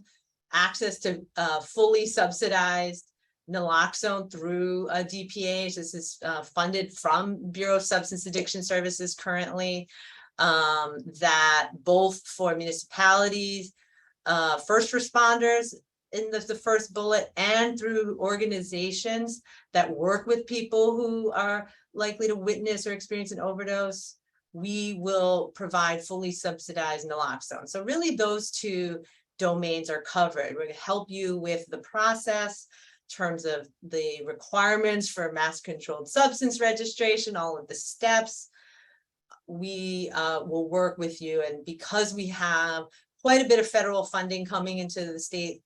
access to fully subsidized naloxone through DPH. This is funded from Bureau of Substance Addiction Services currently. That both for municipalities, first responders in the first bullet, and through organizations that work with people who are likely to witness or experience an overdose, we will provide fully subsidized naloxone. So really those two domains are covered. We're going to help you with the process in terms of the requirements for mass controlled substance registration, all of the steps. We will work with you, and because we have quite a bit of federal funding coming into the state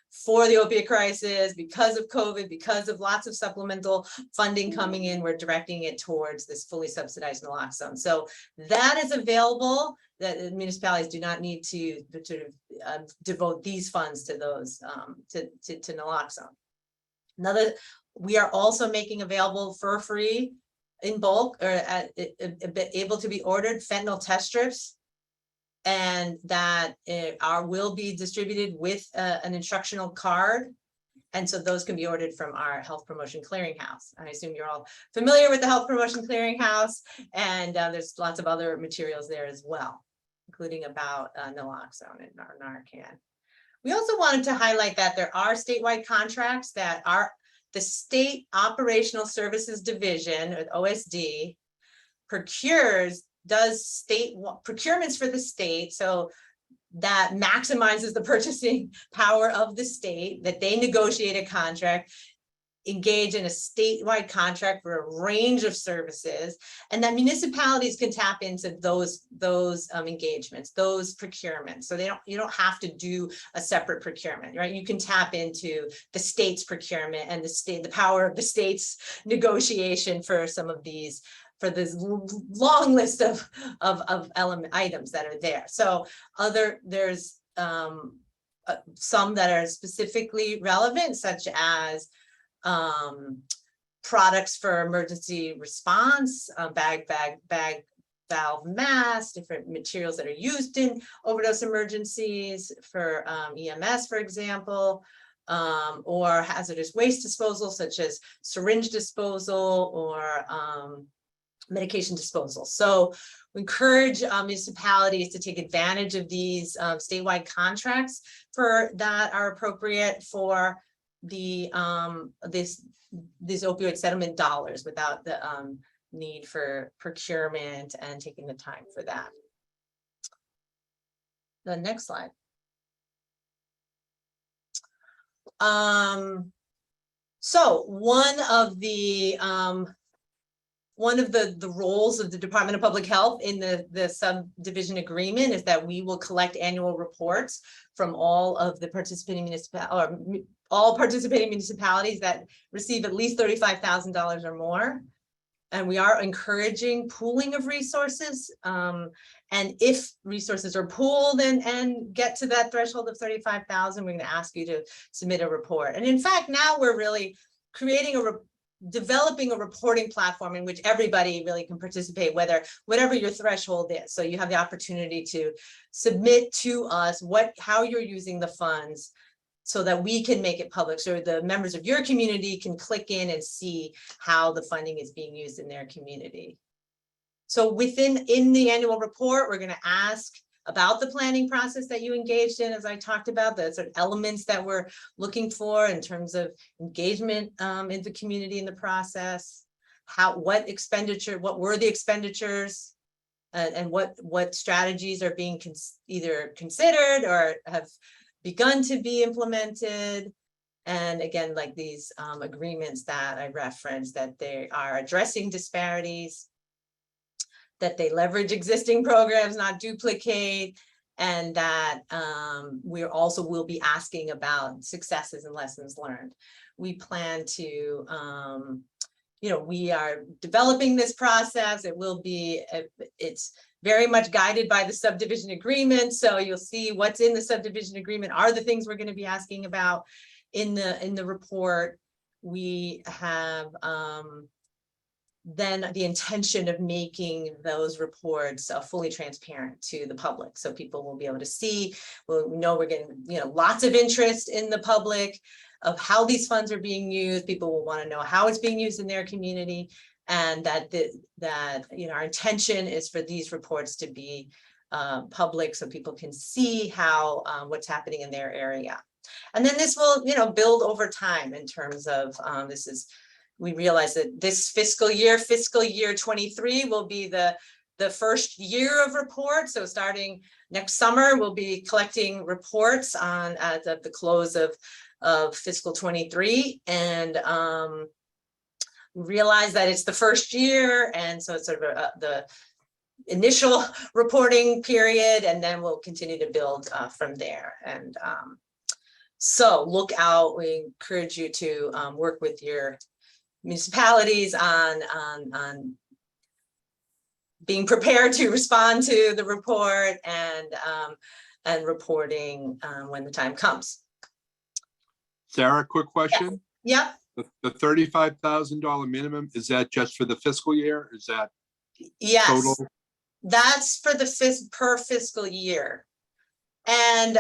for the opiate crisis, because of COVID, because of lots of supplemental funding coming in, we're directing it towards this fully subsidized naloxone. So that is available, that municipalities do not need to sort of devote these funds to those, to naloxone. We are also making available for free in bulk, or able to be ordered, fentanyl test strips, and that will be distributed with an instructional card. And so those can be ordered from our Health Promotion Clearinghouse. I assume you're all familiar with the Health Promotion Clearinghouse, and there's lots of other materials there as well, including about naloxone and Narcan. We also wanted to highlight that there are statewide contracts that are the State Operational Services Division, or OSD, does state procurements for the state, so that maximizes the purchasing power of the state, that they negotiate a contract, engage in a statewide contract for a range of services, and that municipalities can tap into those engagements, those procurements. So you don't have to do a separate procurement, right? You can tap into the state's procurement and the power of the state's negotiation for some of these, for this long list of items that are there. So there's some that are specifically relevant, such as products for emergency response, bag valve masks, different materials that are used in overdose emergencies for EMS, for example, or hazardous waste disposal, such as syringe disposal, or medication disposal. So we encourage municipalities to take advantage of these statewide contracts that are appropriate for the these opioid settlement dollars without the need for procurement and taking the time for that. The next slide. So one of the roles of the Department of Public Health in the subdivision agreement is that we will collect annual reports from all of the participating municipalities that receive at least $35,000 or more. And we are encouraging pooling of resources. And if resources are pooled and get to that threshold of 35,000, we're going to ask you to submit a report. And in fact, now we're really developing a reporting platform in which everybody really can participate, whatever your threshold is. So you have the opportunity to submit to us how you're using the funds, so that we can make it public, so the members of your community can click in and see how the funding is being used in their community. So in the annual report, we're going to ask about the planning process that you engaged in, as I talked about, the sort of elements that we're looking for in terms of engagement in the community in the process, what were the expenditures, and what strategies are being either considered or have begun to be implemented. And again, like these agreements that I referenced, that they are addressing disparities, that they leverage existing programs, not duplicate, and that we also will be asking about successes and lessons learned. We plan to, we are developing this process. It's very much guided by the subdivision agreement. So you'll see what's in the subdivision agreement are the things we're going to be asking about in the report. We have then the intention of making those reports fully transparent to the public, so people will be able to see. We'll know we're getting lots of interest in the public of how these funds are being used. People will want to know how it's being used in their community, and that our intention is for these reports to be public, so people can see how what's happening in their area. And then this will build over time in terms of we realize that this fiscal year 23 will be the first year of reports. So starting next summer, we'll be collecting reports at the close of fiscal 23, and realize that it's the first year, and so it's sort of the initial reporting period, and then we'll continue to build from there. And so look out. We encourage you to work with your municipalities on being prepared to respond to the report and reporting when the time comes. Sarah, quick question. Yep. The $35,000 minimum, is that just for the fiscal year? Is that Yes, total? That's for the per fiscal year. And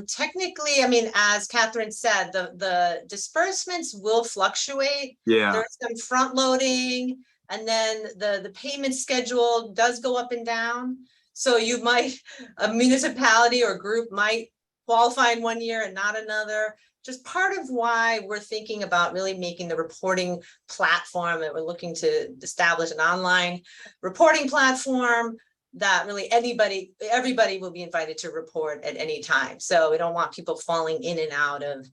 technically, I mean, as Catherine said, the disbursements will fluctuate. Yeah. There's some front loading, and then the payment schedule does go up and down. So a municipality or group might qualify in one year and not another. Just part of why we're thinking about really making the reporting platform, that we're looking to establish an online reporting platform that really everybody will be invited to report at any time. So we don't want people falling in and out of,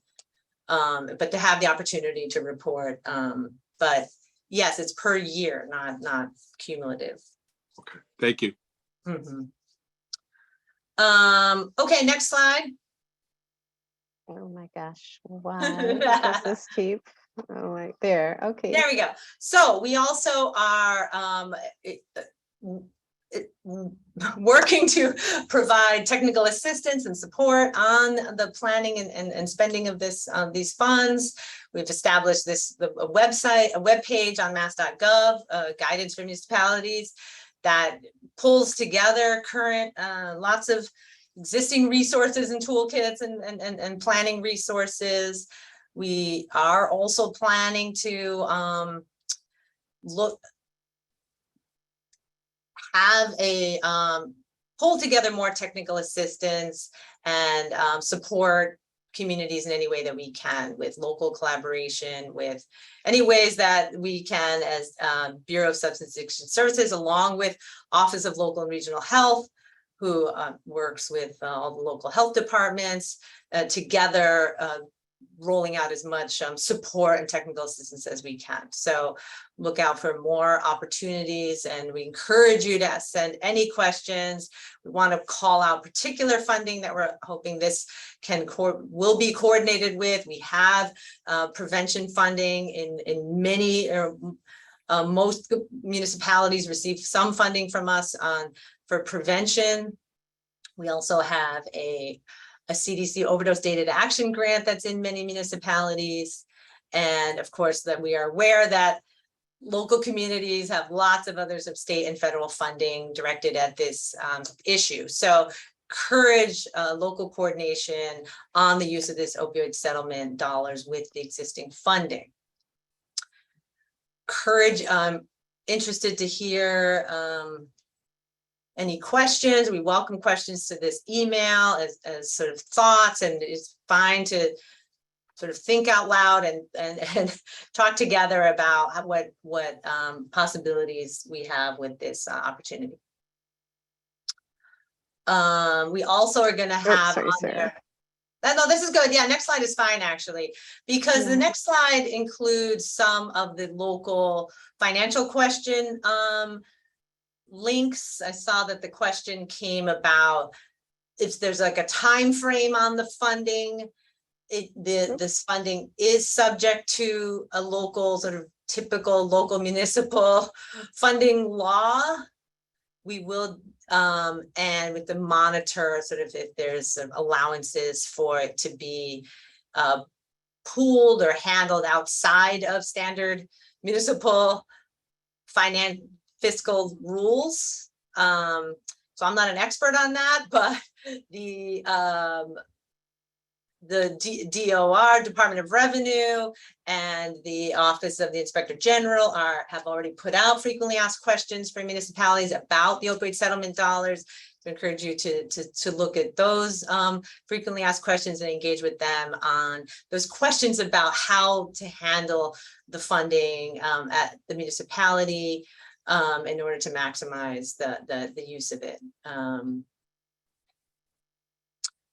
but to have the opportunity to report. But yes, it's per year, not cumulative. Okay, thank you. Mm-hmm. Okay, next slide. Oh my gosh, why does this keep? Oh, right there. Okay. There we go. So we also are working to provide technical assistance and support on the planning and spending of these funds. We've established a web page on mass.gov, guidance for municipalities, that pulls together current lots of existing resources and toolkits and planning resources. We are also planning to have a pull together more technical assistance and support communities in any way that we can, with local collaboration, with any ways that we can as Bureau of Substance Addiction Services, along with Office of Local and Regional Health, who works with all the local health departments together, rolling out as much support and technical assistance as we can. So look out for more opportunities, and we encourage you to send any questions. We want to call out particular funding that we're hoping this will be coordinated with. We have prevention funding in many most municipalities receive some funding from us for prevention. We also have a CDC overdose data to action grant that's in many municipalities. And of course, that we are aware that local communities have lots of others of state and federal funding directed at this issue. So encourage local coordination on the use of this opioid settlement dollars with the existing funding. Interested to hear any questions. We welcome questions to this email as sort of thoughts, and it's fine to sort of think out loud and talk together about what possibilities we have with this opportunity. We also are going to have sorry, on Sarah. there. No, this is good. Yeah, next slide is fine, actually, because Yeah. the next slide includes some of the local financial question links. I saw that the question came about if there's like a time frame on the funding. This funding is subject to a local sort of typical local municipal funding law. We will and with the monitor sort of if there's some allowances for it to be pooled or handled outside of standard municipal fiscal rules. So I'm not an expert on that, but the DOR, Department of Revenue, and the Office of the Inspector General have already put out frequently asked questions for municipalities about the opioid settlement dollars. I encourage you to look at those frequently asked questions and engage with them on those questions about how to handle the funding at the municipality in order to maximize the use of it.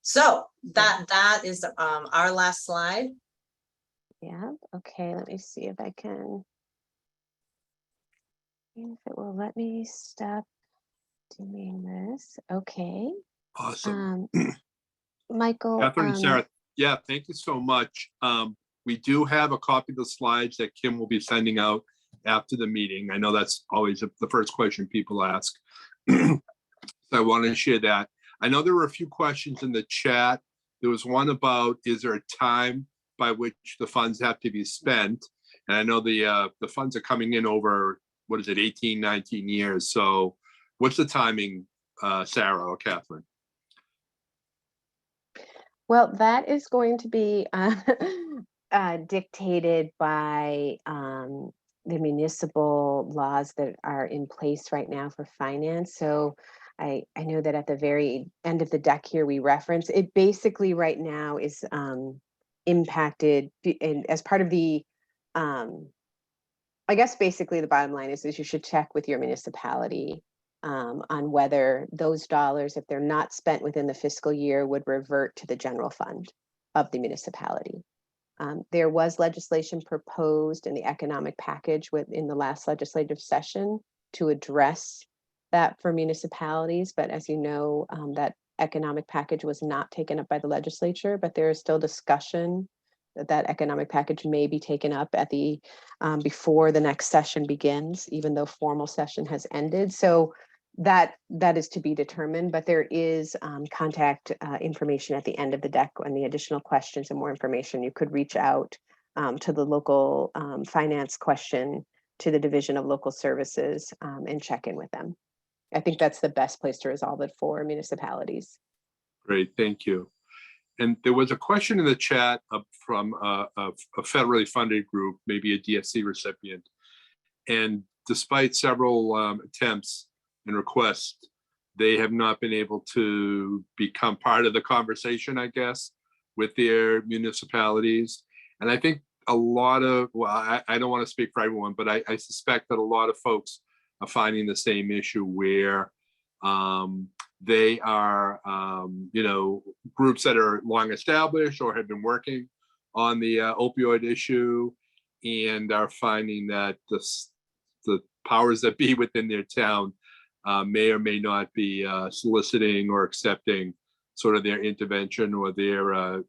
So that is our last slide. Yeah, okay, let me see if I can. If it will let me stop doing this. Okay. Awesome. Michael. Catherine and Sarah, yeah, thank you so much. We do have a copy of the slides that Kim will be sending out after the meeting. I know that's always the first question people ask. So I want to share that. I know there were a few questions in the chat. There was one about, is there a time by which the funds have to be spent? And I know the funds are coming in over, what is it, 18, 19 years. So what's the timing, Sarah or Catherine? Well, that is going to be dictated by the municipal laws that are in place right now for finance. So I know that at the very end of the deck here, we reference it basically right now is impacted and as part of the, I guess basically the bottom line is you should check with your municipality on whether those dollars, if they're not spent within the fiscal year, would revert to the general fund of the municipality. There was legislation proposed in the economic package in the last legislative session to address that for municipalities, but as you know, that economic package was not taken up by the legislature, but there is still discussion that economic package may be taken up at the before the next session begins, even though formal session has ended. So that is to be determined, but there is contact information at the end of the deck on the additional questions and more information. You could reach out to the local finance question to the Division of Local Services and check in with them. I think that's the best place to resolve it for municipalities. Great, thank you. And there was a question in the chat from a federally funded group, maybe a DFC recipient. And despite several attempts, and request, they have not been able to become part of the conversation, I guess, with their municipalities. And I think a lot of, well, I don't want to speak for everyone, but I suspect that a lot of folks are finding the same issue where they are, groups that are long established or have been working on the opioid issue and are finding that the powers that be within their town may or may not be soliciting or accepting sort of their intervention or their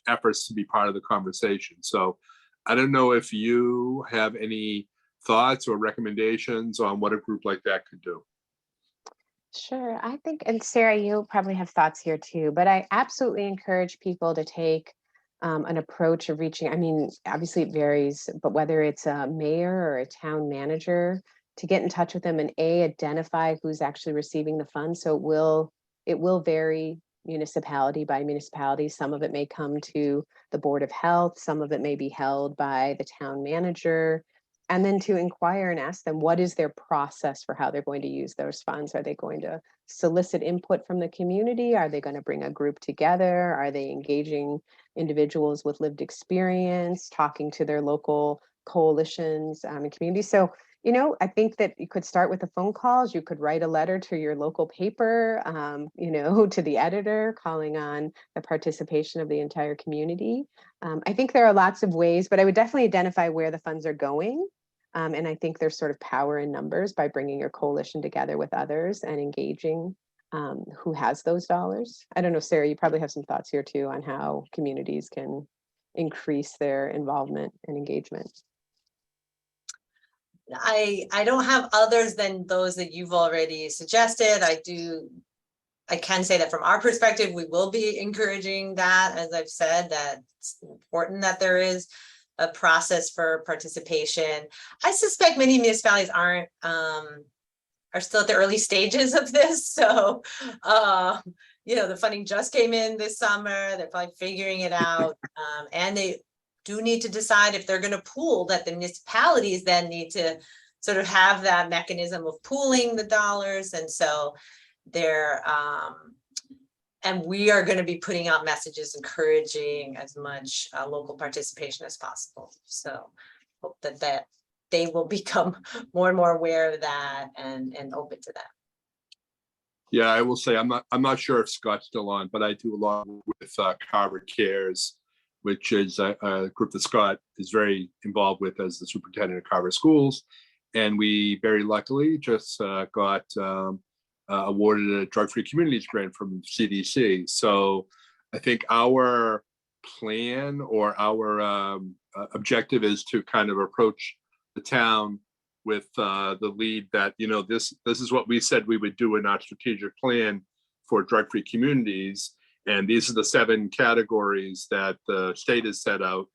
efforts to be part of the conversation. So I don't know if you have any thoughts or recommendations on what a group like that could do. Sure, I think, and Sarah, you'll probably have thoughts here too, but I absolutely encourage people to take an approach of reaching, I mean, obviously it varies, but whether it's a mayor or a town manager, to get in touch with them and identify who's actually receiving the funds. So it will vary municipality by municipality. Some of it may come to the Board of Health, some of it may be held by the town manager. And then to inquire and ask them, what is their process for how they're going to use those funds? Are they going to solicit input from the community? Are they going to bring a group together? Are they engaging individuals with lived experience, talking to their local coalitions and communities? So, I think that you could start with the phone calls. You could write a letter to your local paper, to the editor, calling on the participation of the entire community. I think there are lots of ways, but I would definitely identify where the funds are going. And I think there's sort of power in numbers by bringing your coalition together with others and engaging who has those dollars. I don't know, Sarah, you probably have some thoughts here too on how communities can increase their involvement and engagement. I don't have others than those that you've already suggested. I can say that from our perspective, we will be encouraging that, as I've said, that it's important that there is a process for participation. I suspect many municipalities are still at the early stages of this. So, the funding just came in this summer. They're probably figuring it out. And they do need to decide if they're going to pool, that the municipalities then need to sort of have that mechanism of pooling the dollars. And so and we are going to be putting out messages encouraging as much local participation as possible. So hope that they will become more and more aware of that and open to that. Yeah, I will say I'm not sure if Scott's still on, but I do a lot with Carver Cares, which is a group that Scott is very involved with as the superintendent of Carver Schools. And we very luckily just got awarded a drug-free communities grant from CDC. So I think our plan or our objective is to kind of approach the town with the lead that, this is what we said we would do in our strategic plan for drug-free communities. And these are the 7 categories that the state has set out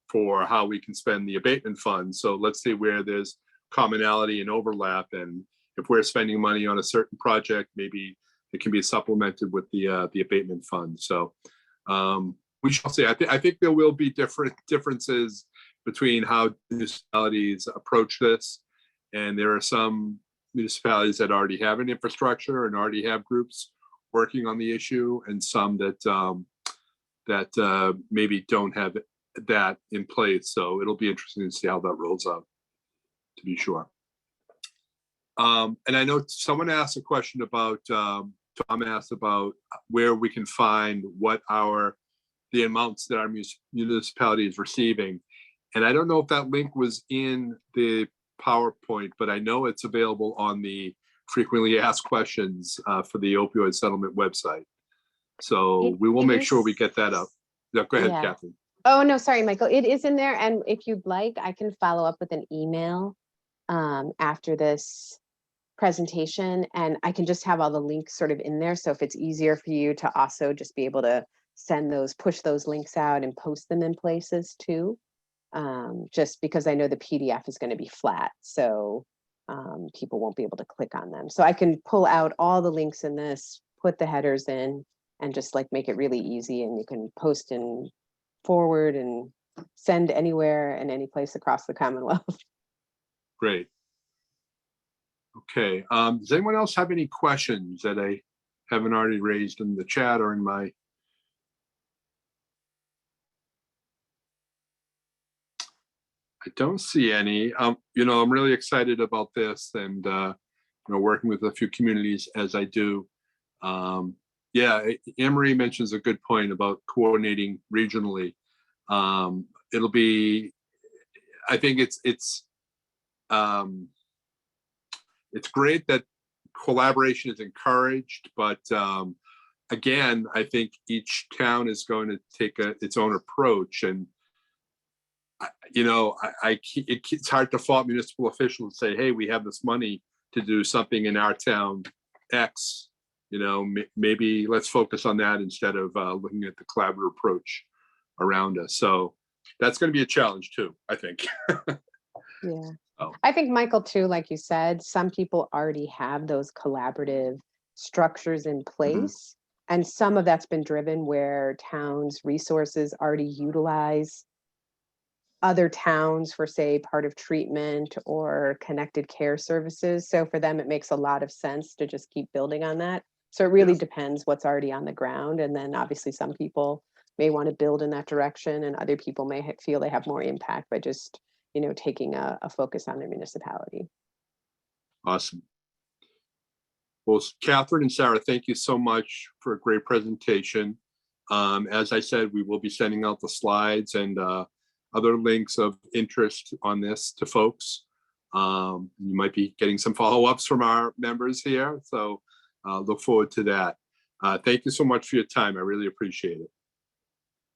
for how we can spend the abatement funds. So let's see where there's commonality and overlap. And if we're spending money on a certain project, maybe it can be supplemented with the abatement fund. So we shall see. I think there will be differences between how municipalities approach this. And there are some municipalities that already have an infrastructure and already have groups working on the issue, and some that maybe don't have that in place. So it'll be interesting to see how that rolls out, to be sure. And I know someone asked a question about, Tom asked about where we can find what the amounts that our municipality is receiving. And I don't know if that link was in the PowerPoint, but I know it's available on the frequently asked questions for the opioid settlement website. So we will make sure we get that up. No, go ahead, Yeah. Catherine. Oh, no, sorry, Michael. It is in there. And if you'd like, I can follow up with an email after this presentation, and I can just have all the links sort of in there. So if it's easier for you to also just be able to push those links out and post them in places too. Just because I know the PDF is going to be flat. So people won't be able to click on them. So I can pull out all the links in this, put the headers in, and just make it really easy. And you can post and forward and send anywhere and any place across the Commonwealth. Great. Okay, does anyone else have any questions that I haven't already raised in the chat or in my? I don't see any. You know, I'm really excited about this and, you know, working with a few communities as I do. Yeah, Anne-Marie mentions a good point about coordinating regionally. It'll be, I think it's great that collaboration is encouraged, but again, I think each town is going to take its own approach. And you know, it's hard to fault municipal officials and say, hey, we have this money to do something in our town X. You know, maybe let's focus on that instead of looking at the collaborative approach around us. So that's going to be a challenge too, I think. Yeah. Oh. I think, Michael, too, like you said, some people already have those collaborative structures in place. And some of that's been driven where towns' resources already utilize other towns for, say, part of treatment or connected care services. So for them, it makes a lot of sense to just keep building on that. So it really depends what's already on the ground. And then obviously some people may want to build in that direction, and other people may feel they have more impact by just, you know, taking a focus on their municipality. Awesome. Well, Catherine and Sarah, thank you so much for a great presentation. As I said, we will be sending out the slides and other links of interest on this to folks. You might be getting some follow-ups from our members here, so look forward to that. Thank you so much for your time. I really appreciate it.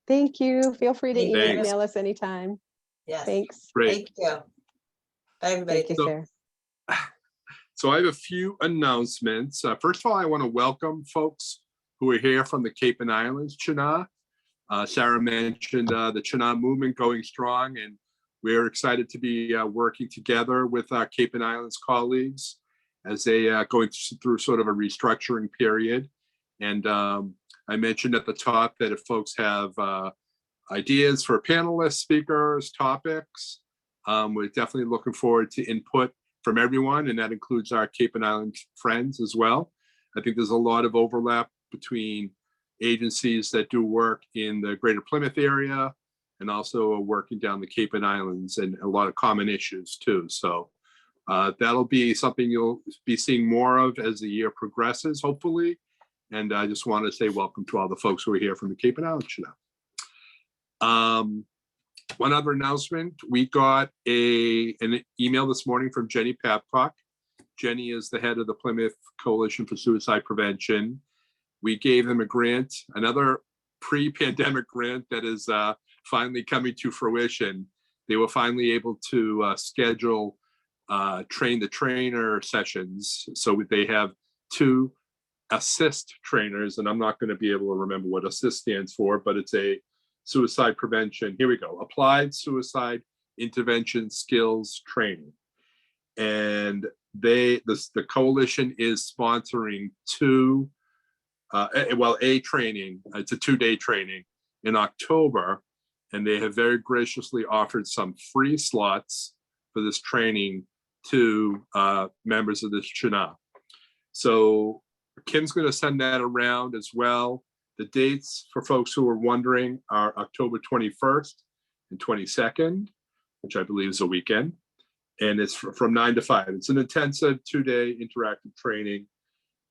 Thank you. Feel free to Thanks. email us anytime. Yes. Thanks. Great. Thank you. Bye, everybody. Thank you, So- Sarah. So I have a few announcements. First of all, I want to welcome folks who are here from the Cape and Islands, Chenal. Sarah mentioned the Chenal movement going strong, and we're excited to be working together with our Cape and Islands colleagues as they going through sort of a restructuring period. And I mentioned at the top that if folks have ideas for panelists, speakers, topics, we're definitely looking forward to input from everyone, and that includes our Cape and Islands friends as well. I think there's a lot of overlap between agencies that do work in the greater Plymouth area and also working down the Cape and Islands, and a lot of common issues too. So that'll be something you'll be seeing more of as the year progresses, hopefully. And I just want to say welcome to all the folks who are here from the Cape and Islands Chenal. One other announcement, we got an email this morning from Jenny Babcock. Jenny is the head of the Plymouth Coalition for Suicide Prevention. We gave them a grant, another pre-pandemic grant that is finally coming to fruition. They were finally able to schedule train the trainer sessions. So they have 2 assist trainers, and I'm not going to be able to remember what assist stands for, but it's a suicide prevention. Here we go. Applied suicide intervention skills training. And the coalition is sponsoring a training. It's a 2-day training in October. And they have very graciously offered some free slots for this training to members of this Chenal. So Kim's going to send that around as well. The dates, for folks who are wondering, are October 21st and 22nd, which I believe is a weekend. And it's from 9 to 5. It's an intensive 2-day interactive training.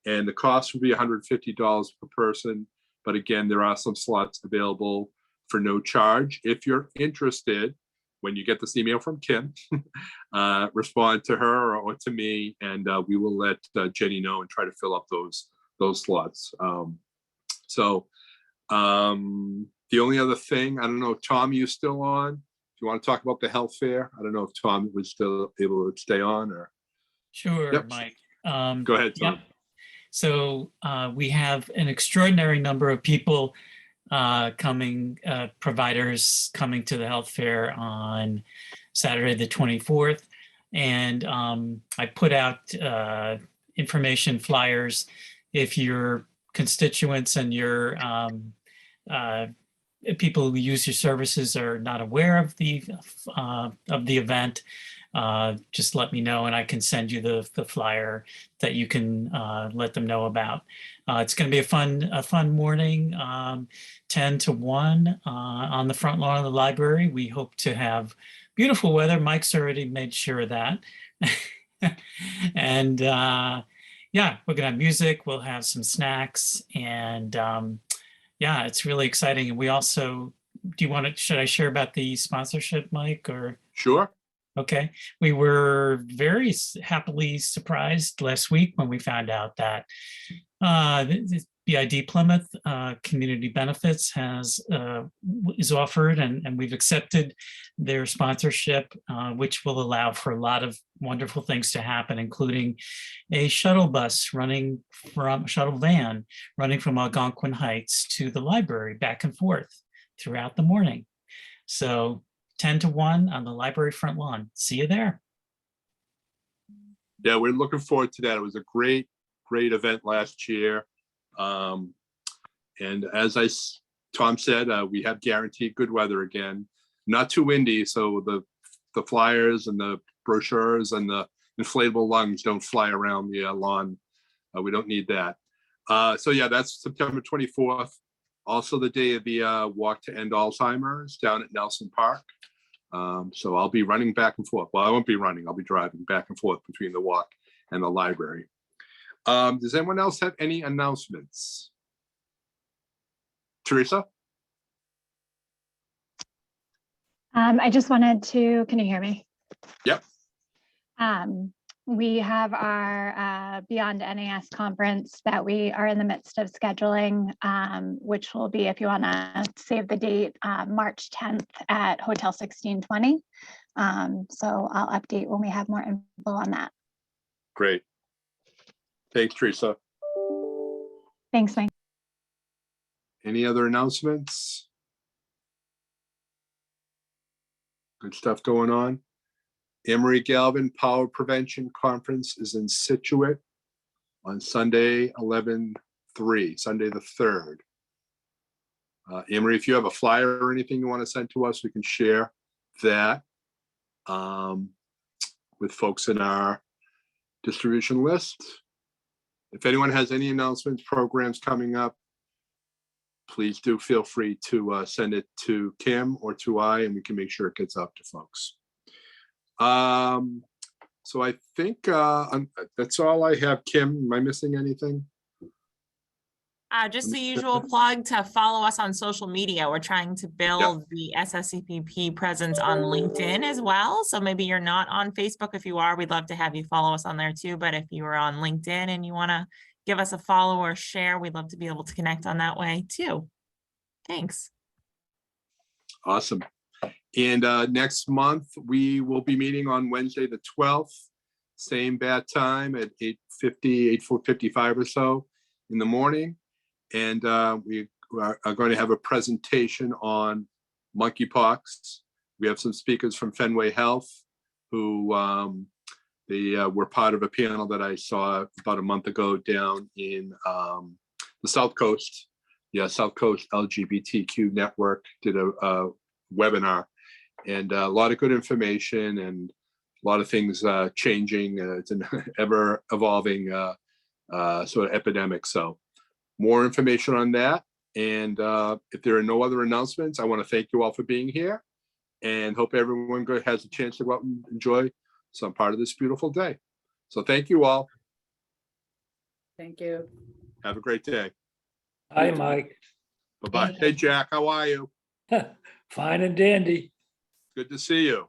And the cost will be $150 per person. But again, there are some slots available for no charge. If you're interested, when you get this email from Kim, respond to her or to me, and we will let Jenny know and try to fill up those slots. So the only other thing, I don't know, Tom, you still on? If you want to talk about the health fair, I don't know if Tom was still able to stay on or. Sure, Yep. Mike. Go ahead, Tom. Yep. So we have an extraordinary number of people coming, providers coming to the health fair on Saturday, the 24th. And I put out information flyers. If your constituents and your people who use your services are not aware of the event, just let me know and I can send you the flyer that you can let them know about. It's going to be a fun morning, 10 to 1 on the front lawn of the library. We hope to have beautiful weather. Mike's already made sure of that. And yeah, we're gonna have music, we'll have some snacks, and yeah, it's really exciting. And we also, should I share about the sponsorship, Mike, or? Sure. Okay, we were very happily surprised last week when we found out that the BID Plymouth Community Benefits is offered, and we've accepted their sponsorship, which will allow for a lot of wonderful things to happen, including a shuttle van running from Algonquin Heights to the library back and forth throughout the morning. So 10 to 1 on the library front lawn. See you there. Yeah, we're looking forward to that. It was a great event last year. And as Tom said, we have guaranteed good weather again. Not too windy, so the flyers and the brochures and the inflatable lungs don't fly around the lawn. We don't need that. So yeah, that's September 24th. Also the day of the Walk to End Alzheimer's down at Nelson Park. So I'll be running back and forth. Well, I won't be running. I'll be driving back and forth between the walk and the library. Does anyone else have any announcements? Teresa? I just wanted to, can you hear me? Yep. We have our Beyond NAS conference that we are in the midst of scheduling, which will be, if you want to save the date, March 10th at Hotel 1620. So I'll update when we have more info on that. Great. Thanks, Teresa. Thanks, Mike. Any other announcements? Good stuff going on. Emery Galvin Power Prevention Conference is in Situate on Sunday, 11/3, Sunday the 3rd. Emery, if you have a flyer or anything you want to send to us, we can share that with folks in our distribution list. If anyone has any announcements, programs coming up, please do feel free to send it to Kim or to I, and we can make sure it gets out to folks. So I think that's all I have. Kim, am I missing anything? Just the usual plug to follow us on social media. We're trying to build the SSCPP presence on LinkedIn as well. So maybe you're not on Facebook. If you are, we'd love to have you follow us on there too. But if you are on LinkedIn and you want to give us a follow or share, we'd love to be able to connect on that way too. Thanks. Awesome. And next month, we will be meeting on Wednesday, the 12th, same bat time at 8:50, 8:55 or so in the morning. And we are going to have a presentation on monkeypox. We have some speakers from Fenway Health who they were part of a panel that I saw about a month ago down in the South Coast. Yeah, South Coast LGBTQ Network did a webinar, and a lot of good information and a lot of things changing. It's an ever evolving sort of epidemic. So more information on that. And if there are no other announcements, I want to thank you all for being here and hope everyone has a chance to go out and enjoy some part of this beautiful day. So thank you all. Thank you. Have a great day. Hi, Mike. Bye-bye. Hey, Jack, how are you? Fine and dandy. Good to see you.